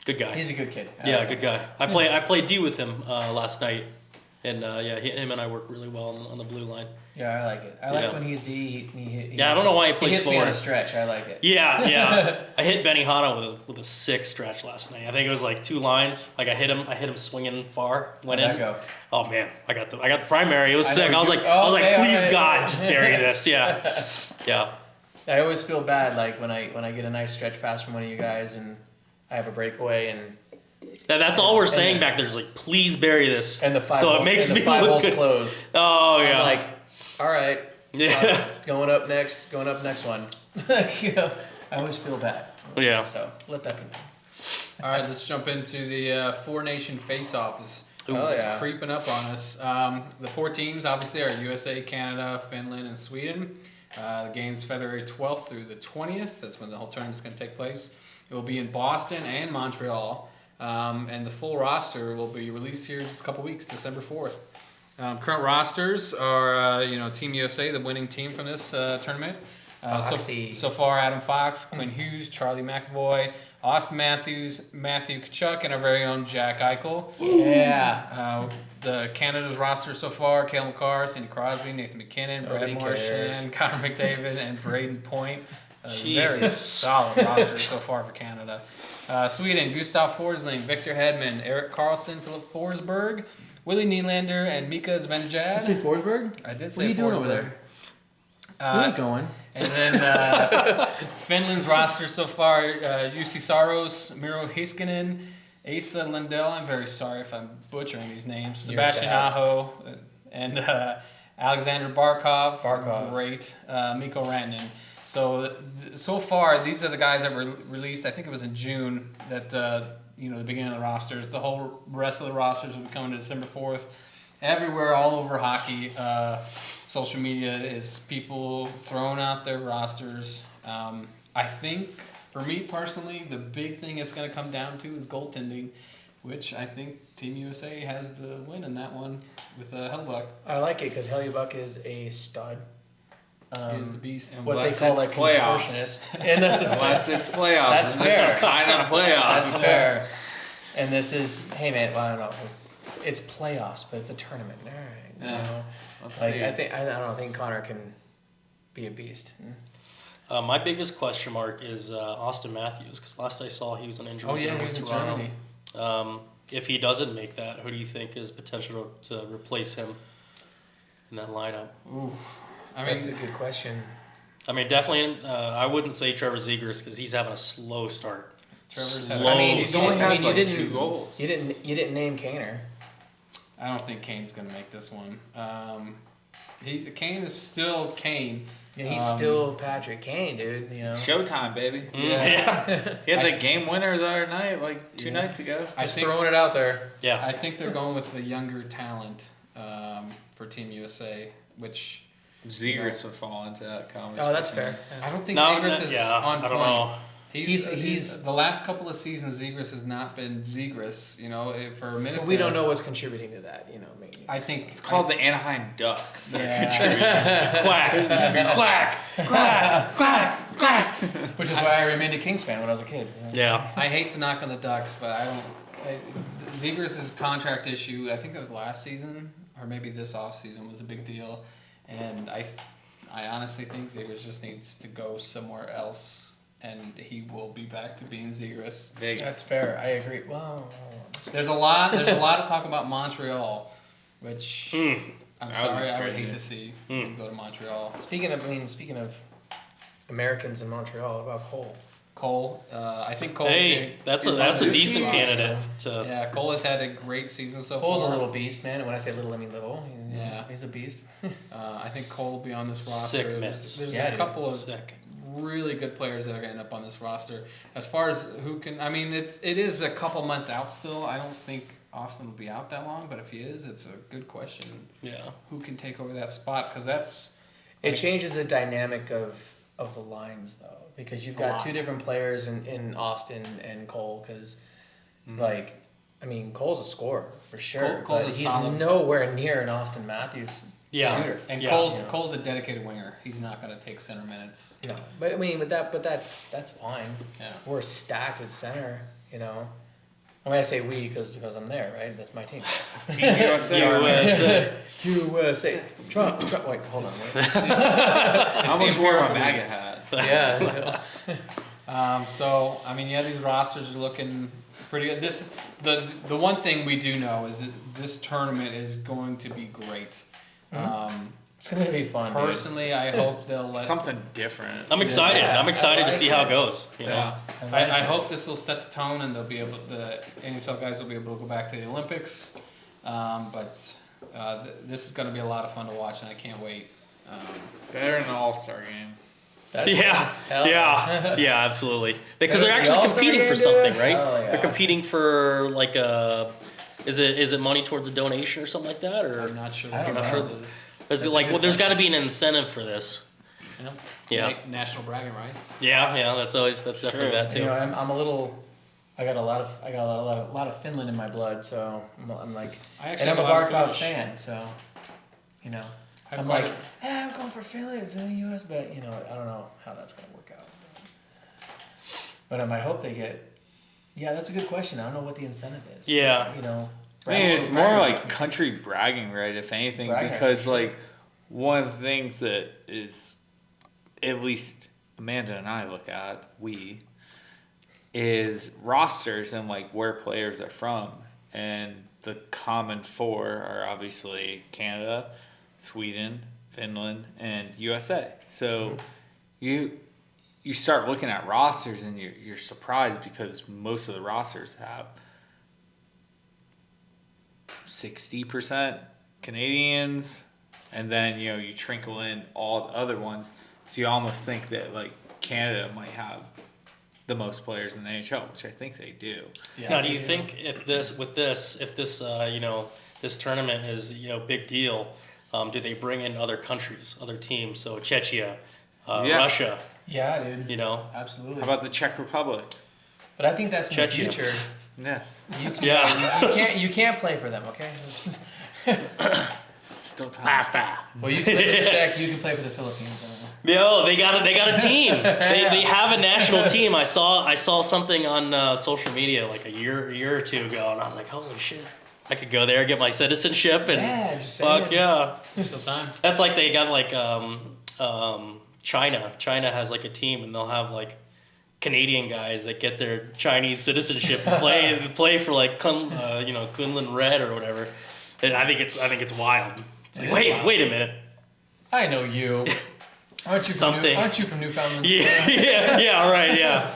[SPEAKER 4] Good guy.
[SPEAKER 2] He's a good kid.
[SPEAKER 4] Yeah, good guy. I played D with him last night, and him and I work really well on the blue line.
[SPEAKER 2] Yeah, I like it. I like when he's D.
[SPEAKER 4] I don't know why he plays
[SPEAKER 2] hits me on
[SPEAKER 4] forward.
[SPEAKER 2] a stretch. I like it.
[SPEAKER 4] Yeah. I hit Benihana with a 6 stretch last night. I think it was like 2 lines. Like I hit him swinging far. Went
[SPEAKER 2] How'd
[SPEAKER 4] in.
[SPEAKER 2] that go?
[SPEAKER 4] Oh man, I got the primary. It was
[SPEAKER 2] I
[SPEAKER 4] sick.
[SPEAKER 2] know
[SPEAKER 4] I was
[SPEAKER 2] you-
[SPEAKER 4] like,
[SPEAKER 2] okay,
[SPEAKER 4] please
[SPEAKER 2] alright.
[SPEAKER 4] God, just bury this. Yeah. Yeah.
[SPEAKER 2] I always feel bad, like when I get a nice stretch pass from one of you guys and I have a breakaway and
[SPEAKER 4] That's all we're
[SPEAKER 2] And
[SPEAKER 4] saying
[SPEAKER 2] the-
[SPEAKER 4] back there is like, please bury this.
[SPEAKER 2] and the five
[SPEAKER 4] so
[SPEAKER 2] hole,
[SPEAKER 4] it makes
[SPEAKER 2] and the
[SPEAKER 4] me
[SPEAKER 2] five
[SPEAKER 4] look
[SPEAKER 2] holes
[SPEAKER 4] good.
[SPEAKER 2] closed.
[SPEAKER 4] Oh yeah.
[SPEAKER 2] I'm like, all right,
[SPEAKER 4] yeah.
[SPEAKER 2] going up next one. I always feel bad.
[SPEAKER 4] Yeah.
[SPEAKER 2] So let that be known.
[SPEAKER 1] All right, let's jump into the Four Nation Face-Off. It's creeping up on us. The 4 teams, obviously, are USA, Canada, Finland, and Sweden. The game's February 12th through the 20th. That's when the whole tournament's going to take place. It will be in Boston and Montreal. And the full roster will be released here in just a couple weeks, December 4th. Current rosters are, Team USA, the winning team from this tournament. So far, Adam Fox, Quinn Hughes, Charlie McAvoy, Austin Matthews, Matthew Tkachuk, and our very own Jack Eichel.
[SPEAKER 2] Yeah.
[SPEAKER 1] The Canada's roster so far: Cale Makar, Sidney Crosby, Nathan McKinnon,
[SPEAKER 2] Nobody
[SPEAKER 1] Brad
[SPEAKER 2] cares.
[SPEAKER 1] Marchand, Connor McDavid, and Braden Point. Very
[SPEAKER 4] Jesus.
[SPEAKER 1] solid roster so far for Canada. Sweden: Gustav Forsling, Victor Hedman, Erik Karlsson, Philip Forsberg, Willie Nylander, and Mika Zibanejad.
[SPEAKER 2] Say Forsberg?
[SPEAKER 1] I did
[SPEAKER 2] What
[SPEAKER 1] say
[SPEAKER 2] are you doing
[SPEAKER 1] Forsberg.
[SPEAKER 2] over there? Where are you going?
[SPEAKER 1] And then Finland's roster so far: Jussi Saros, Miro Heiskanen, Asa Lindell. I'm very sorry if I'm butchering these names.
[SPEAKER 2] You're
[SPEAKER 1] Sebastian
[SPEAKER 2] bad.
[SPEAKER 1] Aho and Alexander Barkov.
[SPEAKER 2] Barkov.
[SPEAKER 1] Great. Mikko Rantanen. So far, these are the guys that were released. I think it was in June that the beginning of the rosters. The whole rest of the rosters will be coming to December 4th. Everywhere, all over hockey, social media is people throwing out their rosters. I think, for me personally, the big thing it's going to come down to is goaltending, which I think Team USA has the win in that one with Hellbuck.
[SPEAKER 2] I like it because Hellbuck is a stud.
[SPEAKER 1] He is the beast.
[SPEAKER 2] What
[SPEAKER 3] Unless
[SPEAKER 2] they call a
[SPEAKER 3] it's playoffs.
[SPEAKER 2] contortionist. And this is
[SPEAKER 3] Unless it's playoffs.
[SPEAKER 2] That's
[SPEAKER 3] and this
[SPEAKER 2] fair.
[SPEAKER 3] is kind of playoffs.
[SPEAKER 2] That's fair. And this is, hey man, well, I don't know. It's playoffs, but it's a tournament. All right.
[SPEAKER 1] Yeah.
[SPEAKER 3] Let's
[SPEAKER 2] Like
[SPEAKER 3] see.
[SPEAKER 2] I think Connor can be a beast.
[SPEAKER 4] My biggest question mark is Austin Matthews, because last I saw he was on injury
[SPEAKER 1] Oh yeah,
[SPEAKER 4] reserve
[SPEAKER 1] he was
[SPEAKER 4] with
[SPEAKER 1] in
[SPEAKER 4] Toronto.
[SPEAKER 1] Germany.
[SPEAKER 4] If he doesn't make that, who do you think is potential to replace him in that lineup?
[SPEAKER 1] Ooh, I mean,
[SPEAKER 2] That's a good question.
[SPEAKER 4] I mean, definitely. I wouldn't say Trevor Zegras because he's having a slow start.
[SPEAKER 1] Trevor's had.
[SPEAKER 4] Slow.
[SPEAKER 2] I mean,
[SPEAKER 3] He's only
[SPEAKER 2] I mean,
[SPEAKER 3] has
[SPEAKER 2] you
[SPEAKER 3] like
[SPEAKER 2] didn't
[SPEAKER 3] 2 goals.
[SPEAKER 2] you didn't name Kaner.
[SPEAKER 1] I don't think Kane's gonna make this one. Kane is still Kane.
[SPEAKER 2] Yeah, he's still Patrick Kane, dude. You know.
[SPEAKER 3] Showtime, baby.
[SPEAKER 4] Yeah.
[SPEAKER 3] He had the game winner the other night, like 2 nights ago.
[SPEAKER 2] Just throwing it out there.
[SPEAKER 4] Yeah.
[SPEAKER 1] I think they're going with the younger talent for Team USA, which
[SPEAKER 3] Zegras would fall into that conversation.
[SPEAKER 2] Oh, that's fair.
[SPEAKER 1] I don't think
[SPEAKER 4] No,
[SPEAKER 1] Zegras is
[SPEAKER 4] yeah,
[SPEAKER 1] on
[SPEAKER 4] I
[SPEAKER 1] point.
[SPEAKER 4] don't know.
[SPEAKER 1] He's the last couple of seasons. Zegras has not been Zegras. You know, for a minute.
[SPEAKER 2] But we
[SPEAKER 1] there,
[SPEAKER 2] don't know what's contributing to that. You know, maybe.
[SPEAKER 1] I think
[SPEAKER 3] It's called the Anaheim Ducks.
[SPEAKER 1] Yeah.
[SPEAKER 4] Quack. Quack. Quack. Quack. Quack.
[SPEAKER 2] Which is why I remained a Kings fan when I was a kid. You know?
[SPEAKER 4] Yeah.
[SPEAKER 1] I hate to knock on the Ducks, but I don't. Zegras' contract issue, I think that was last season, or maybe this offseason, was a big deal. And I honestly think Zegras just needs to go somewhere else, and he will be back to being Zegras.
[SPEAKER 2] That's fair. I agree. Well,
[SPEAKER 1] There's a lot of talk about Montreal, which I'm sorry, I would hate to see him go to Montreal.
[SPEAKER 2] speaking of Americans in Montreal, what about Cole?
[SPEAKER 1] Cole, I think Cole.
[SPEAKER 4] Hey, that's a decent
[SPEAKER 1] Awesome.
[SPEAKER 4] candidate. To,
[SPEAKER 1] Yeah, Cole has had a great season so
[SPEAKER 2] Cole's
[SPEAKER 1] far.
[SPEAKER 2] a little beast, man. And when I say little, I mean little.
[SPEAKER 1] Yeah.
[SPEAKER 2] He's a beast.
[SPEAKER 1] I think Cole will be on this roster.
[SPEAKER 4] Sick
[SPEAKER 1] There's-
[SPEAKER 4] miss.
[SPEAKER 1] There's
[SPEAKER 2] Yeah,
[SPEAKER 1] a
[SPEAKER 2] dude.
[SPEAKER 1] couple of
[SPEAKER 4] Sick.
[SPEAKER 1] really good players that are going to end up on this roster. As far as who can, I mean, it is a couple months out still. I don't think Austin will be out that long, but if he is, it's a good question.
[SPEAKER 4] Yeah.
[SPEAKER 1] Who can take over that spot? Because that's
[SPEAKER 2] It changes the dynamic of the lines, though, because you've got
[SPEAKER 1] lot.
[SPEAKER 2] two different players in Austin and Cole. Because, like, I mean, Cole's a scorer for sure.
[SPEAKER 1] Cole's
[SPEAKER 2] but
[SPEAKER 1] a
[SPEAKER 2] he's
[SPEAKER 1] solid-
[SPEAKER 2] nowhere near an Austin Matthews shooter.
[SPEAKER 1] and
[SPEAKER 4] Yeah.
[SPEAKER 1] Cole's a dedicated winger. He's not going to take center minutes.
[SPEAKER 2] No, but I mean, that's fine.
[SPEAKER 1] Yeah.
[SPEAKER 2] We're stacked at center, you know. I mean, I say we because I'm there, right? That's my team.
[SPEAKER 3] Team USA.
[SPEAKER 4] USA.
[SPEAKER 2] USA. Trump. Wait, hold on. Wait.
[SPEAKER 3] I almost wore my MAGA hat.
[SPEAKER 2] Yeah.
[SPEAKER 1] So I mean, yeah, these rosters are looking pretty good. The one thing we do know is that this tournament is going to be great.
[SPEAKER 2] It's gonna be fun. Dude.
[SPEAKER 1] Personally, I hope they'll let.
[SPEAKER 3] Something different.
[SPEAKER 4] I'm excited.
[SPEAKER 2] Yeah,
[SPEAKER 4] I'm excited
[SPEAKER 2] I
[SPEAKER 4] to
[SPEAKER 2] like
[SPEAKER 4] see how
[SPEAKER 2] it.
[SPEAKER 4] it goes. You know?
[SPEAKER 3] Yeah.
[SPEAKER 1] I hope this will set the tone, and the NHL guys will be able to go back to the Olympics. This is going to be a lot of fun to watch, and I can't wait.
[SPEAKER 3] Better than the All-Star game.
[SPEAKER 2] That's
[SPEAKER 4] Yeah,
[SPEAKER 2] hell
[SPEAKER 4] yeah, absolutely. Because they're
[SPEAKER 2] The
[SPEAKER 4] actually
[SPEAKER 2] All-Star
[SPEAKER 4] competing
[SPEAKER 2] game,
[SPEAKER 4] for
[SPEAKER 2] dude?
[SPEAKER 4] something, right?
[SPEAKER 2] Hell yeah.
[SPEAKER 4] They're competing for like a, is it money towards a donation or something like that, or
[SPEAKER 1] I'm not sure
[SPEAKER 2] I
[SPEAKER 1] what
[SPEAKER 2] don't
[SPEAKER 1] the
[SPEAKER 2] know.
[SPEAKER 1] prize is.
[SPEAKER 4] is
[SPEAKER 1] That's
[SPEAKER 4] it
[SPEAKER 1] a
[SPEAKER 4] like
[SPEAKER 1] good
[SPEAKER 4] well? There's got
[SPEAKER 1] question.
[SPEAKER 4] to be an incentive for this. Yeah.
[SPEAKER 1] National bragging rights.
[SPEAKER 4] Yeah, that's definitely
[SPEAKER 3] True.
[SPEAKER 4] that too.
[SPEAKER 2] You know, I'm a little. I got a lot of Finland in my blood, so I'm like,
[SPEAKER 1] I
[SPEAKER 2] and
[SPEAKER 1] actually
[SPEAKER 2] I'm a
[SPEAKER 1] have a lot of
[SPEAKER 2] Barkov
[SPEAKER 1] Swedish.
[SPEAKER 2] fan, so, you know,
[SPEAKER 1] I've
[SPEAKER 2] I'm
[SPEAKER 1] got
[SPEAKER 2] like, I'm going for Finland, US, but you know, I don't know how that's gonna work out. But I hope they get. Yeah, that's a good question. I don't know what the incentive is.
[SPEAKER 4] Yeah.
[SPEAKER 2] You know,
[SPEAKER 3] I mean, it's more
[SPEAKER 2] bragging
[SPEAKER 3] like
[SPEAKER 2] rights.
[SPEAKER 3] country bragging, right? If anything,
[SPEAKER 2] Bragging rights,
[SPEAKER 3] because
[SPEAKER 2] for sure.
[SPEAKER 3] like one of the things that is, at least Amanda and I look at, is rosters and like where players are from, and the common four are obviously Canada, Sweden, Finland, and USA. So you start looking at rosters and you're surprised because most of the rosters have 60% Canadians, and then you trickle in all the other ones. So you almost think that like Canada might have the most players in the NHL, which I think they do.
[SPEAKER 1] Yeah.
[SPEAKER 4] Now, do you think if this this tournament is big deal, do they bring in other countries, other teams? So Czechia,
[SPEAKER 3] Yeah.
[SPEAKER 4] Russia,
[SPEAKER 2] Yeah, dude. Absolutely.
[SPEAKER 3] How about the Czech Republic?
[SPEAKER 2] But I think that's in the
[SPEAKER 4] Czechia.
[SPEAKER 2] future.
[SPEAKER 3] Yeah,
[SPEAKER 2] You two,
[SPEAKER 4] Yeah.
[SPEAKER 2] you can't play for them, okay?
[SPEAKER 3] still time.
[SPEAKER 4] pasta.
[SPEAKER 2] Well, you can play for the Czech, you can play for the Philippines. I don't know.
[SPEAKER 4] Yo, they got a team. They have a national team. I saw something on social media like a year or two ago, and I was like, holy shit, I could go there, get my citizenship, and
[SPEAKER 2] Yeah, just saying.
[SPEAKER 4] fuck yeah.
[SPEAKER 1] Still time.
[SPEAKER 4] That's like they got like China. China has like a team, and they'll have like Canadian guys that get their Chinese citizenship and play for like Kunlun Red or whatever. And I think it's wild. It's like, wait a minute.
[SPEAKER 2] I know you. Aren't you from
[SPEAKER 4] Something.
[SPEAKER 2] aren't you from Newfoundland?
[SPEAKER 4] Yeah, right, yeah.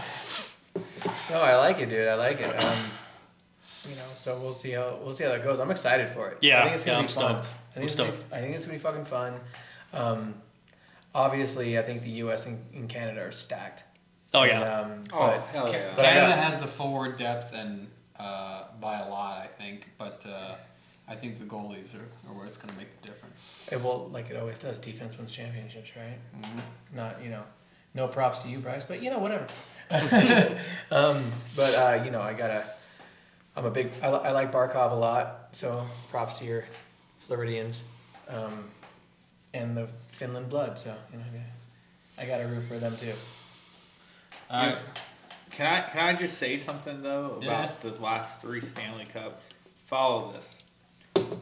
[SPEAKER 2] No, I like it, dude. I like it. So we'll see how that goes. I'm excited for it.
[SPEAKER 4] Yeah,
[SPEAKER 2] I think it's gonna
[SPEAKER 4] I'm
[SPEAKER 2] be fun.
[SPEAKER 4] stoked.
[SPEAKER 2] I think it's gonna be fucking fun. Obviously, I think the U.S. and Canada are stacked.
[SPEAKER 4] Oh yeah.
[SPEAKER 3] Oh, hell yeah.
[SPEAKER 2] But
[SPEAKER 1] Canada has the forward depth and by a lot, I think. But I think the goalies are where it's going to make the difference.
[SPEAKER 2] It will, like it always does. Defense wins championships, right?
[SPEAKER 1] Mm-hmm.
[SPEAKER 2] Not, no props to you, Bryce, but whatever. I like Barkov a lot, so props to your Floridians, and the Finland blood. So I got to root for them too.
[SPEAKER 3] Can I just say something though about the last 3 Stanley Cups? Follow this.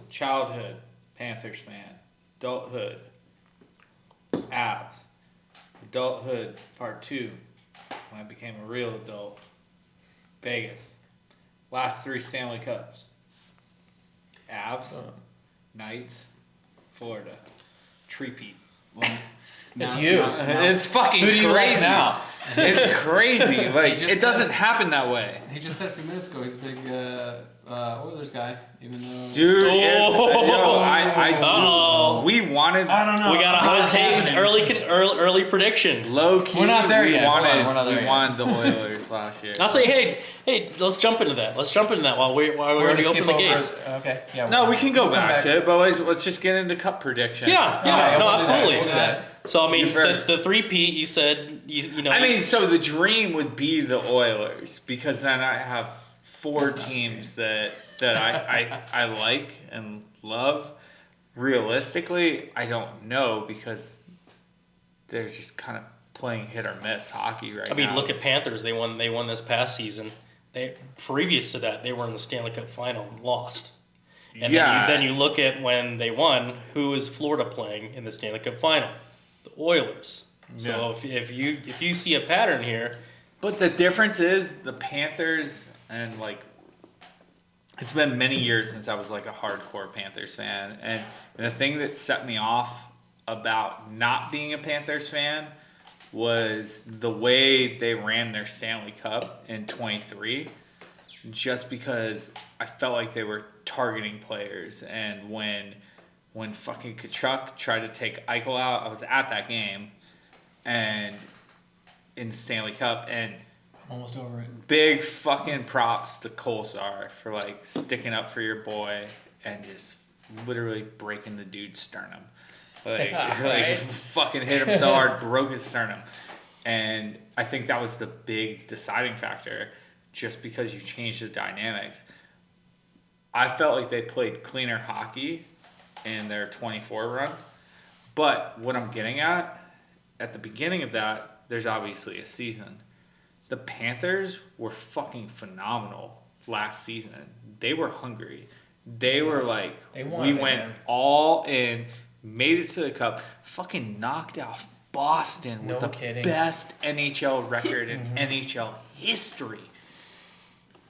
[SPEAKER 3] Childhood, Panthers fan. Adulthood, Avs. Adulthood, part 2. When I became a real adult, Vegas. Last 3 Stanley Cups. Avs, Knights, Florida. Treepeat.
[SPEAKER 1] Well,
[SPEAKER 2] It's
[SPEAKER 1] now-
[SPEAKER 2] you.
[SPEAKER 1] now-
[SPEAKER 3] It's fucking
[SPEAKER 1] Who do
[SPEAKER 3] crazy.
[SPEAKER 1] you like now?
[SPEAKER 3] It's crazy. Like
[SPEAKER 1] just
[SPEAKER 3] it doesn't happen that way.
[SPEAKER 1] He just said a few minutes ago he's a big Oilers guy, even though.
[SPEAKER 3] Dude,
[SPEAKER 4] Uh-oh.
[SPEAKER 3] we wanted.
[SPEAKER 2] I don't know.
[SPEAKER 4] We got a hot take, early prediction.
[SPEAKER 3] Low key.
[SPEAKER 2] We're not there
[SPEAKER 3] we
[SPEAKER 2] yet. Hold on,
[SPEAKER 3] Wanted,
[SPEAKER 2] we're not there
[SPEAKER 3] we
[SPEAKER 2] yet.
[SPEAKER 3] wanted the Oilers last year.
[SPEAKER 4] I'll say, hey, let's jump into that. while we already open the gates.
[SPEAKER 2] Okay. Yeah.
[SPEAKER 3] No, we can go
[SPEAKER 2] we'll come
[SPEAKER 3] back to it, but let's just get into cup prediction.
[SPEAKER 4] Yeah,
[SPEAKER 2] Okay,
[SPEAKER 4] no,
[SPEAKER 2] we'll do that.
[SPEAKER 4] absolutely.
[SPEAKER 2] We'll do that.
[SPEAKER 4] So I mean,
[SPEAKER 3] You first.
[SPEAKER 4] the 3-peat, you said, you know.
[SPEAKER 3] I mean, so the dream would be the Oilers because then I have 4 teams that I like and love. Realistically, I don't know because they're just kind of playing hit or miss hockey right now.
[SPEAKER 4] I mean, look at Panthers. They won this past season. Previous to that, they were in the Stanley Cup Final and lost. And then you look at when they won, who is Florida playing in the Stanley Cup Final? The Oilers. So if you see a pattern here,
[SPEAKER 3] But the difference is the Panthers and it's been many years since I was like a hardcore Panthers fan, and the thing that set me off about not being a Panthers fan was the way they ran their Stanley Cup in 23, just because I felt like they were targeting players, and when fucking Kachuk tried to take Eichel out, I was at that game, and in the Stanley Cup, and
[SPEAKER 2] I'm almost over it.
[SPEAKER 3] big fucking props to Kolsar for sticking up for your boy and just literally breaking the dude's sternum.
[SPEAKER 2] Right.
[SPEAKER 3] Fucking hit him so hard, broke his sternum. And I think that was the big deciding factor, just because you changed the dynamics. I felt like they played cleaner hockey in their 24 run. But what I'm getting at the beginning of that, there's obviously a season. The Panthers were fucking phenomenal last season. They were hungry. They were like,
[SPEAKER 2] They wanted
[SPEAKER 3] we
[SPEAKER 2] it,
[SPEAKER 3] went
[SPEAKER 2] man.
[SPEAKER 3] all in, made it to the cup, fucking knocked out Boston with
[SPEAKER 2] No
[SPEAKER 3] the
[SPEAKER 2] kidding.
[SPEAKER 3] best NHL record in NHL history.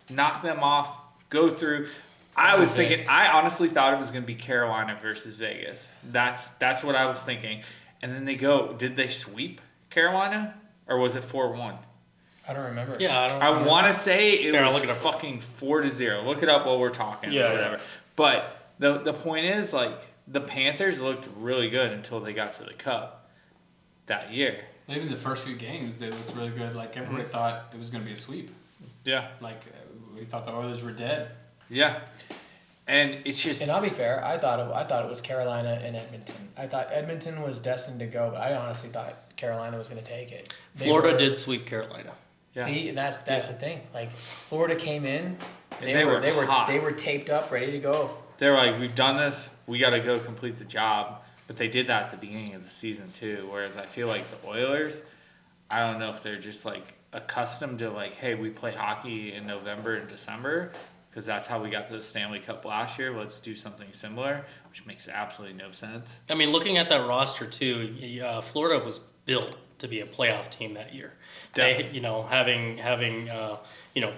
[SPEAKER 3] Knock them off, go through. I was thinking, I honestly thought it was going to be Carolina versus Vegas. That's what I was thinking. And then did they sweep Carolina? Or was it 4-1?
[SPEAKER 2] I don't remember.
[SPEAKER 4] yeah, I don't.
[SPEAKER 3] I want to say it
[SPEAKER 4] Here, I'll
[SPEAKER 3] was
[SPEAKER 4] look it up.
[SPEAKER 3] fucking 4-0. Look it up while we're talking
[SPEAKER 4] Yeah,
[SPEAKER 3] or whatever. But the point is, the Panthers looked really good until they got to the Cup that year.
[SPEAKER 1] Even the first few games, they looked really good. Like everybody thought it was going to be a sweep.
[SPEAKER 3] Yeah.
[SPEAKER 1] We thought the Oilers were dead.
[SPEAKER 3] Yeah. And it's just...
[SPEAKER 2] And I'll be fair, I thought it was Carolina and Edmonton. I thought Edmonton was destined to go, but I honestly thought Carolina was going to take it.
[SPEAKER 4] Florida did sweep Carolina.
[SPEAKER 3] Yeah.
[SPEAKER 2] See, and that's the thing. Florida came in,
[SPEAKER 3] They were hot.
[SPEAKER 2] they were taped up, ready to go.
[SPEAKER 3] They were like, we've done this. We got to go complete the job. But they did that at the beginning of the season too. Whereas I feel like the Oilers, I don't know if they're just accustomed to hey, we play hockey in November and December because that's how we got to the Stanley Cup last year. Let's do something similar, which makes absolutely no sense.
[SPEAKER 4] I mean, looking at that roster too, Florida was built to be a playoff team that year.
[SPEAKER 3] Definitely.
[SPEAKER 4] Having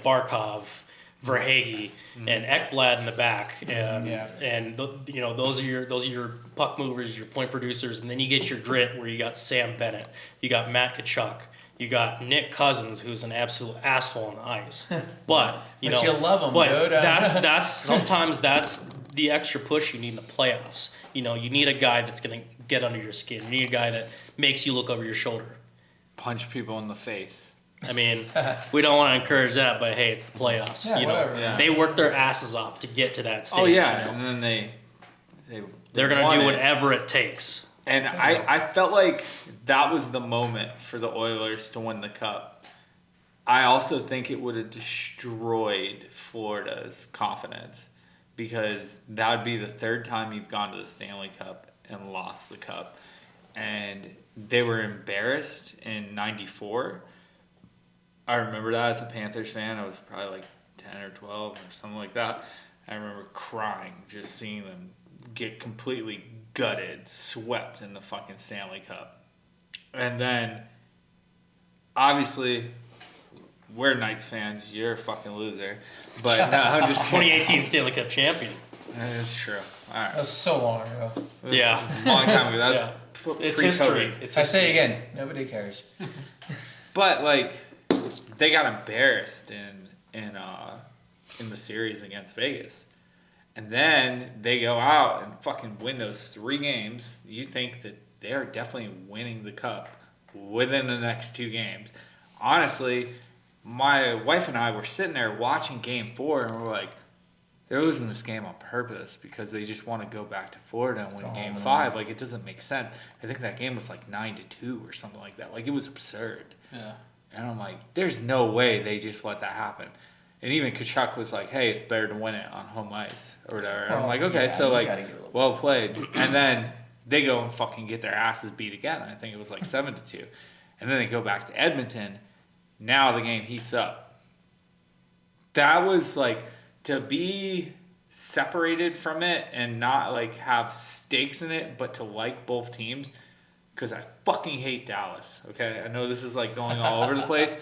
[SPEAKER 4] Barkov, Verhaeghe, and Ekblad in the back, and those are your puck movers, your point producers, and then you get your grit where you got Sam Bennett, you got Matt Tkachuk, You got Nick Cousins, who's an absolute asshole on the ice. But you
[SPEAKER 2] love him,
[SPEAKER 4] but
[SPEAKER 2] dude.
[SPEAKER 4] that's sometimes that's the extra push you need in the playoffs. You need a guy that's gonna get under your skin. You need a guy that makes you look over your shoulder.
[SPEAKER 3] Punch people in the face.
[SPEAKER 4] I mean, we don't want to encourage that, but hey, it's the playoffs.
[SPEAKER 2] Yeah, whatever.
[SPEAKER 3] Yeah.
[SPEAKER 4] They work their asses off to get to that stage.
[SPEAKER 3] Oh yeah, and then
[SPEAKER 4] they're gonna do whatever it takes.
[SPEAKER 3] And I felt like that was the moment for the Oilers to win the cup. I also think it would have destroyed Florida's confidence because that would be the third time you've gone to the Stanley Cup and lost the cup. And they were embarrassed in '94. I remember that as a Panthers fan. I was probably like 10 or 12 or something like that. I remember crying just seeing them get completely gutted, swept in the fucking Stanley Cup. And then, obviously, we're Knights fans. You're a fucking loser. But no, I'm just
[SPEAKER 4] 2018 Stanley Cup champion.
[SPEAKER 3] That's true. All right.
[SPEAKER 2] That was so long ago.
[SPEAKER 4] Yeah.
[SPEAKER 3] A long time ago. That was
[SPEAKER 4] Yeah. It's
[SPEAKER 3] pre-COVID.
[SPEAKER 4] history.
[SPEAKER 2] I say again, nobody cares.
[SPEAKER 3] But like, they got embarrassed in the series against Vegas, and then they go out and fucking win those 3 games. You think that they are definitely winning the cup within the next 2 games. Honestly, my wife and I were sitting there watching Game 4, and we're like, they're losing this game on purpose because they just want to go back to Florida and win Game 5. Like, it doesn't make sense. I think that game was like 9-2 or something like that. Like, it was absurd.
[SPEAKER 1] Yeah.
[SPEAKER 3] And I'm like, there's no way they just let that happen. And even Kachuk was like, hey, it's better to win it on home ice or whatever. And I'm like, okay, so like, well played. And then they go and fucking get their asses beat again. I think it was like 7-2. And then they go back to Edmonton. Now the game heats up. That was like, to be separated from it and not like have stakes in it, but to like both teams, because I fucking hate Dallas, okay? I know this is like going all over the place.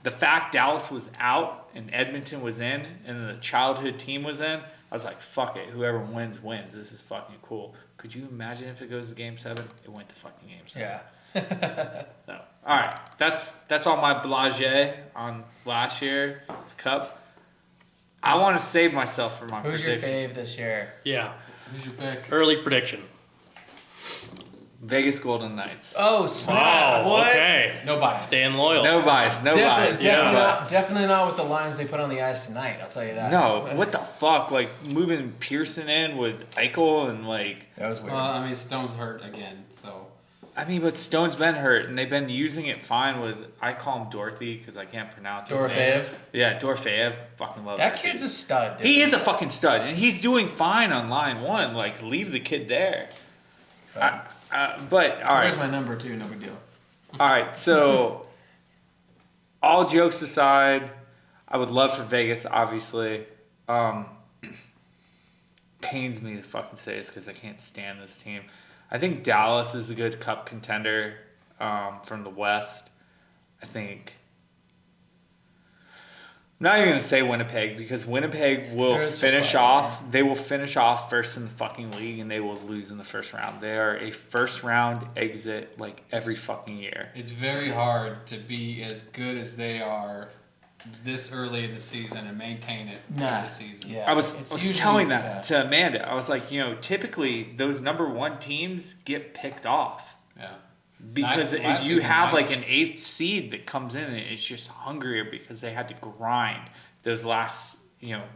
[SPEAKER 3] The fact Dallas was out and Edmonton was in and the childhood team was in, I was like, fuck it. Whoever wins, wins. This is fucking cool. Could you imagine if it goes to Game 7? It went to fucking Game 7.
[SPEAKER 2] Yeah.
[SPEAKER 3] No. All right. That's all my blase on last year's Cup. I want to save myself for my
[SPEAKER 2] Who's
[SPEAKER 3] prediction.
[SPEAKER 2] your fave this year?
[SPEAKER 4] Yeah.
[SPEAKER 1] Who's your pick?
[SPEAKER 4] Early prediction.
[SPEAKER 3] Vegas Golden Knights.
[SPEAKER 2] Oh, snap.
[SPEAKER 4] Wow.
[SPEAKER 3] What?
[SPEAKER 4] Okay.
[SPEAKER 1] No bias.
[SPEAKER 4] Staying loyal.
[SPEAKER 3] No bias. No bias.
[SPEAKER 2] Definitely not with the lines they put on the ice tonight. I'll tell you that.
[SPEAKER 3] No, what the fuck? Like, moving Pearson in with Eichel and, like...
[SPEAKER 2] That was weird.
[SPEAKER 1] Well, I mean, Stone's hurt again, so.
[SPEAKER 3] I mean, but Stone's been hurt, and they've been using it fine with... I call him Dorothy, because I can't pronounce his name.
[SPEAKER 2] Dorofeev.
[SPEAKER 3] Yeah, Dorofeev. Fucking love
[SPEAKER 2] That kid's a stud, dude.
[SPEAKER 3] He is a fucking stud, and he's doing fine on line 1. Like, leave the kid there. But, all right.
[SPEAKER 2] Where's my number 2? No big deal.
[SPEAKER 3] All right, so all jokes aside, I would love for Vegas, obviously. Pains me to fucking say this because I can't stand this team. I think Dallas is a good cup contender from the West. I think... I'm not even going to say Winnipeg because Winnipeg will finish off. They will finish off first in the fucking league and they will lose in the first round. They are a first round exit like every fucking year.
[SPEAKER 1] It's very hard to be as good as they are this early in the season and maintain it through the season.
[SPEAKER 2] Yeah.
[SPEAKER 3] I was
[SPEAKER 2] usually,
[SPEAKER 3] telling that to Amanda. I was like, typically those number 1 teams get picked off.
[SPEAKER 1] Yeah.
[SPEAKER 3] Because
[SPEAKER 1] Last
[SPEAKER 3] if you
[SPEAKER 1] season,
[SPEAKER 3] have like
[SPEAKER 1] Knights-
[SPEAKER 3] an 8th seed that comes in and it's just hungrier because they had to grind those last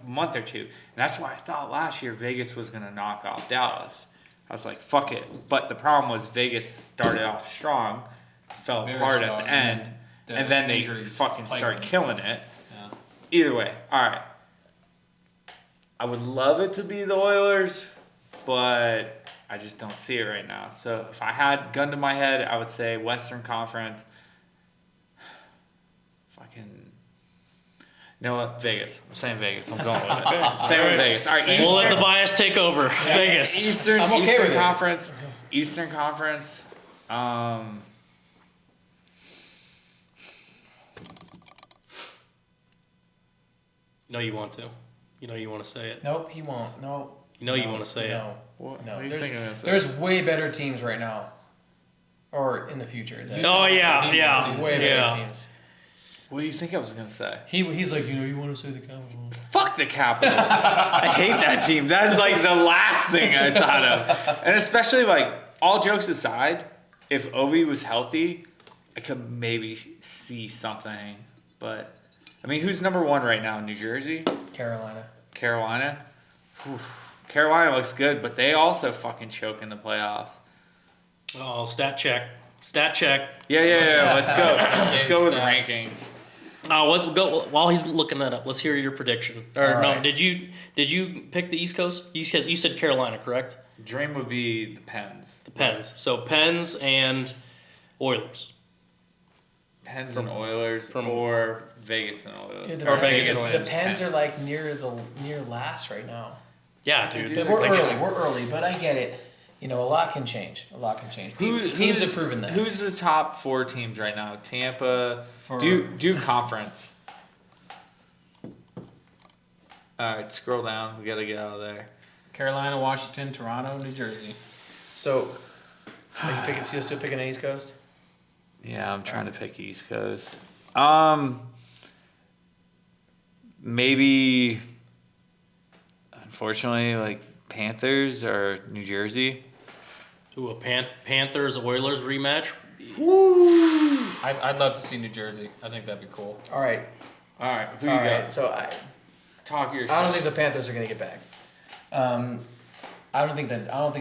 [SPEAKER 3] month or 2. And that's why I thought last year Vegas was going to knock off Dallas. I was like, fuck it. But the problem was Vegas started off strong, fell
[SPEAKER 1] Very
[SPEAKER 3] apart
[SPEAKER 1] strong,
[SPEAKER 3] at the end, and then they
[SPEAKER 1] injuries
[SPEAKER 3] fucking
[SPEAKER 1] plagued
[SPEAKER 3] started
[SPEAKER 1] them.
[SPEAKER 3] killing it.
[SPEAKER 1] Yeah.
[SPEAKER 3] Either way, all right. I would love it to be the Oilers, but I just don't see it right now. So if I had gun to my head, I would say Western Conference. Fucking. You know what? Vegas. I'm saying Vegas. I'm going with it. Stay with Vegas. All right.
[SPEAKER 4] We'll let the bias take over. Vegas.
[SPEAKER 3] Eastern,
[SPEAKER 2] I'm okay
[SPEAKER 3] Eastern
[SPEAKER 2] with it.
[SPEAKER 3] Conference. Eastern Conference.
[SPEAKER 4] You know you want to. You know you want to say it.
[SPEAKER 2] Nope, he won't. No.
[SPEAKER 4] You know you want to say it.
[SPEAKER 2] No.
[SPEAKER 3] What
[SPEAKER 2] No.
[SPEAKER 3] are you
[SPEAKER 2] There's,
[SPEAKER 3] thinking of?
[SPEAKER 2] there's way better teams right now. or in the future.
[SPEAKER 4] Oh yeah,
[SPEAKER 1] He
[SPEAKER 4] yeah,
[SPEAKER 2] Way better
[SPEAKER 4] yeah.
[SPEAKER 2] teams.
[SPEAKER 3] What do you think I was gonna say?
[SPEAKER 2] He's like, you want to say the Capitals?
[SPEAKER 3] Fuck the Capitals. I hate that team. That's like the last thing I thought of. And especially like all jokes aside, if Ovi was healthy, I could maybe see something. But I mean, who's number one right now? New Jersey?
[SPEAKER 2] Carolina.
[SPEAKER 3] Carolina? Whew. Carolina looks good, but they also fucking choke in the playoffs.
[SPEAKER 4] Oh, stat check.
[SPEAKER 3] Yeah. Let's go. Let's go with
[SPEAKER 1] Stats.
[SPEAKER 3] rankings.
[SPEAKER 4] Let's go. While he's looking that up, let's hear your prediction. Or
[SPEAKER 2] All
[SPEAKER 4] no,
[SPEAKER 2] right.
[SPEAKER 4] did you pick the East Coast? You said Carolina, correct?
[SPEAKER 3] Dream would be the Pens.
[SPEAKER 4] The Pens. So Pens and Oilers.
[SPEAKER 3] Pens and Oilers, or Vegas and Oilers.
[SPEAKER 2] Dude,
[SPEAKER 4] Or Vegas and
[SPEAKER 2] the
[SPEAKER 4] Oilers.
[SPEAKER 2] Pens are like near last right now.
[SPEAKER 4] Yeah, dude.
[SPEAKER 3] Dude,
[SPEAKER 2] We're
[SPEAKER 3] like-
[SPEAKER 2] early, but I get it. You know, a lot can change. Teams have proven that.
[SPEAKER 3] Who's the top 4 teams right now? Tampa. Do conference. All right, scroll down. We gotta get out of there.
[SPEAKER 1] Carolina, Washington, Toronto, New Jersey.
[SPEAKER 2] So, you're still picking the East Coast?
[SPEAKER 3] Yeah, I'm trying to pick East Coast. Maybe. Unfortunately, like Panthers or New Jersey.
[SPEAKER 4] Ooh, a Panthers Oilers rematch.
[SPEAKER 1] I'd love to see New Jersey. I think that'd be cool.
[SPEAKER 2] All right.
[SPEAKER 3] All right, who you
[SPEAKER 2] All
[SPEAKER 3] got?
[SPEAKER 2] right. So
[SPEAKER 3] Talk your shit.
[SPEAKER 2] I don't think the Panthers are going to get back. I don't think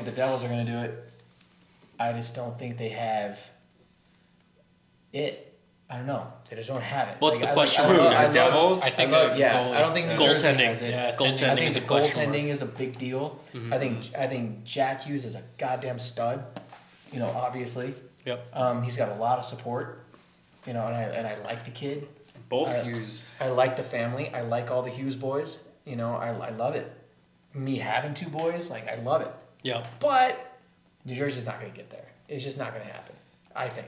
[SPEAKER 2] the Devils are going to do it. I just don't think they have it. I don't know. They just don't have it.
[SPEAKER 4] What's the
[SPEAKER 2] I
[SPEAKER 4] question?
[SPEAKER 3] Who, the
[SPEAKER 2] love-
[SPEAKER 3] Devils?
[SPEAKER 1] I think
[SPEAKER 2] I
[SPEAKER 1] goalie.
[SPEAKER 2] don't think New Jersey
[SPEAKER 4] Goaltending.
[SPEAKER 2] has it.
[SPEAKER 4] Yeah,
[SPEAKER 2] I
[SPEAKER 4] goaltending
[SPEAKER 2] think
[SPEAKER 4] is
[SPEAKER 2] the
[SPEAKER 4] a question
[SPEAKER 2] goaltending
[SPEAKER 4] mark.
[SPEAKER 2] is a big deal. I think Jack Hughes is a goddamn stud. You know, obviously.
[SPEAKER 4] Yep.
[SPEAKER 2] He's got a lot of support. You know, and I like the kid.
[SPEAKER 3] Both
[SPEAKER 2] I-
[SPEAKER 3] Hughes.
[SPEAKER 2] I like the family. I like all the Hughes boys. You know, I love it. Me having 2 boys, like I love it.
[SPEAKER 4] Yeah.
[SPEAKER 2] But New Jersey's not going to get there. It's just not going to happen. I think.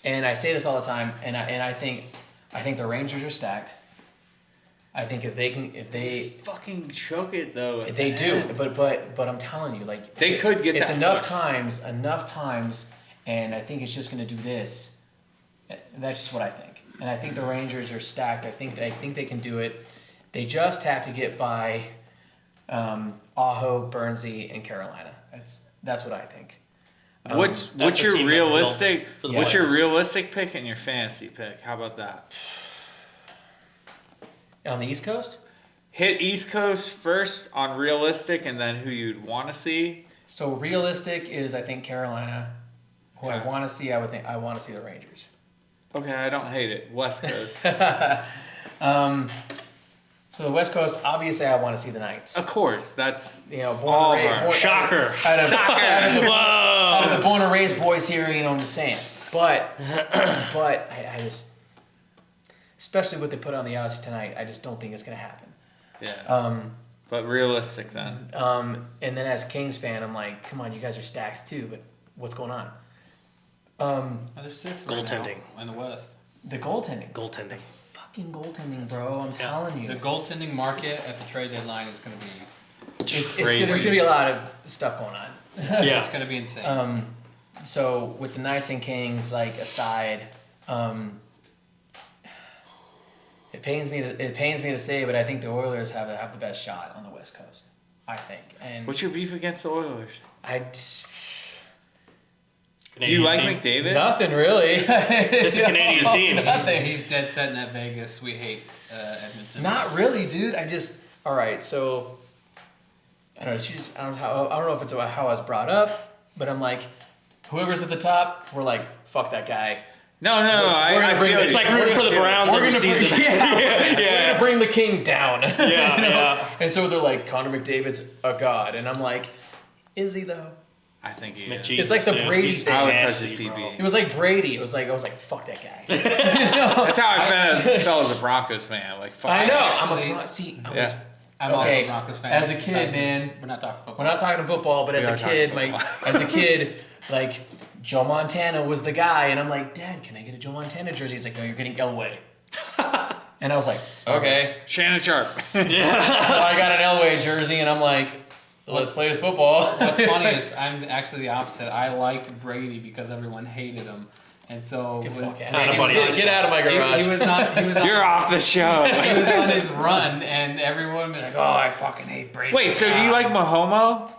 [SPEAKER 2] And I say this all the time, and I think the Rangers are stacked. I think if they
[SPEAKER 3] Fucking choke it though.
[SPEAKER 2] if they do, but I'm telling you, like
[SPEAKER 3] They could get
[SPEAKER 2] it's
[SPEAKER 3] that
[SPEAKER 2] enough
[SPEAKER 3] push.
[SPEAKER 2] times, and I think it's just going to do this. And that's just what I think. And I think the Rangers are stacked. I think they can do it. They just have to get by Aho, Bernsey, and Carolina. That's what I think.
[SPEAKER 3] What's
[SPEAKER 4] That's a
[SPEAKER 3] your
[SPEAKER 4] team that's built
[SPEAKER 3] realistic?
[SPEAKER 4] for the
[SPEAKER 3] What's your
[SPEAKER 4] playoffs.
[SPEAKER 3] realistic pick and your fantasy pick? How about that?
[SPEAKER 2] On the East Coast?
[SPEAKER 3] Hit East Coast first on realistic, and then who you'd want to see.
[SPEAKER 2] So realistic is I think Carolina. Who I
[SPEAKER 3] Okay.
[SPEAKER 2] want to see, I want to see the Rangers.
[SPEAKER 3] Okay, I don't hate it. West Coast,
[SPEAKER 2] So the West Coast, obviously, I want to see the Knights.
[SPEAKER 3] of course. That's
[SPEAKER 2] You know,
[SPEAKER 3] All
[SPEAKER 2] born and
[SPEAKER 3] of our-
[SPEAKER 2] raised,
[SPEAKER 4] Shocker.
[SPEAKER 2] out of
[SPEAKER 4] Whoa.
[SPEAKER 2] the born and raised boys here, you know, I'm just saying. But I just, especially what they put on the ice tonight, I just don't think it's gonna happen.
[SPEAKER 3] yeah. But realistic then.
[SPEAKER 2] And then as a Kings fan, I'm like, come on, you guys are stacked too, but what's going on?
[SPEAKER 1] There's 6 right
[SPEAKER 4] Goaltending.
[SPEAKER 1] now in the West.
[SPEAKER 2] The goaltending.
[SPEAKER 4] Goaltending.
[SPEAKER 2] Fucking goaltending, bro. I'm telling you.
[SPEAKER 1] The goaltending market at the trade deadline is going to be
[SPEAKER 2] There's
[SPEAKER 3] crazy.
[SPEAKER 2] gonna be a lot of stuff going on.
[SPEAKER 1] it's
[SPEAKER 4] Yeah.
[SPEAKER 1] going to be insane.
[SPEAKER 2] So with the Knights and Kings like aside, it pains me to say, but I think the Oilers have the best shot on the West Coast. I think. And
[SPEAKER 3] What's your beef against the Oilers? Do you like McDavid?
[SPEAKER 2] nothing really.
[SPEAKER 4] It's a Canadian team.
[SPEAKER 2] Nothing.
[SPEAKER 1] He's dead set in that Vegas. We hate Edmonton.
[SPEAKER 2] Not really, dude. All right. So I don't know. I don't know if it's about how I was brought up, but I'm like, whoever's at the top, we're like, fuck that guy.
[SPEAKER 3] No.
[SPEAKER 2] We're gonna bring
[SPEAKER 3] feel
[SPEAKER 2] it-
[SPEAKER 4] It's
[SPEAKER 3] you.
[SPEAKER 4] like rooting for the Browns every season.
[SPEAKER 2] We're gonna bring the king down.
[SPEAKER 4] Yeah,
[SPEAKER 2] You know?
[SPEAKER 4] yeah.
[SPEAKER 2] And so they're like, Connor McDavid's a god, and I'm like, is he though?
[SPEAKER 3] I think he
[SPEAKER 4] McGee.
[SPEAKER 3] is.
[SPEAKER 2] It's like the
[SPEAKER 4] dude.
[SPEAKER 2] Brady
[SPEAKER 4] He's
[SPEAKER 2] thing.
[SPEAKER 3] I would touch
[SPEAKER 4] nasty,
[SPEAKER 3] his
[SPEAKER 4] bro.
[SPEAKER 3] PP.
[SPEAKER 2] It was like Brady. I was like, fuck that guy.
[SPEAKER 3] That's how I felt as a Broncos fan. Like, fuck.
[SPEAKER 2] I know.
[SPEAKER 1] actually-
[SPEAKER 2] I was.
[SPEAKER 1] I'm
[SPEAKER 2] Okay,
[SPEAKER 1] also a Broncos fan.
[SPEAKER 2] as a kid,
[SPEAKER 1] Besides
[SPEAKER 2] man,
[SPEAKER 1] this, we're not talking football.
[SPEAKER 2] We're not talking football, but
[SPEAKER 3] We
[SPEAKER 2] as a
[SPEAKER 3] are
[SPEAKER 2] kid,
[SPEAKER 3] talking football.
[SPEAKER 2] like Joe Montana was the guy, and I'm like, Dad, can I get a Joe Montana jersey? He's like, no, you're getting Elway. And I was like, okay.
[SPEAKER 3] Shannon Sharp.
[SPEAKER 2] So I got an Elway jersey, and I'm like, Let's play football.
[SPEAKER 1] What's funny is I'm actually the opposite. I liked Brady because everyone hated him, and so
[SPEAKER 2] Get
[SPEAKER 1] when
[SPEAKER 2] fuck out
[SPEAKER 1] Brady
[SPEAKER 2] of
[SPEAKER 1] was
[SPEAKER 2] here.
[SPEAKER 1] on-
[SPEAKER 2] Get out of my garage.
[SPEAKER 1] He was on.
[SPEAKER 3] You're off the show.
[SPEAKER 1] He was on his run, and everyone would be like, "Oh, I fucking hate Brady."
[SPEAKER 3] Wait, so do you like Mahomo?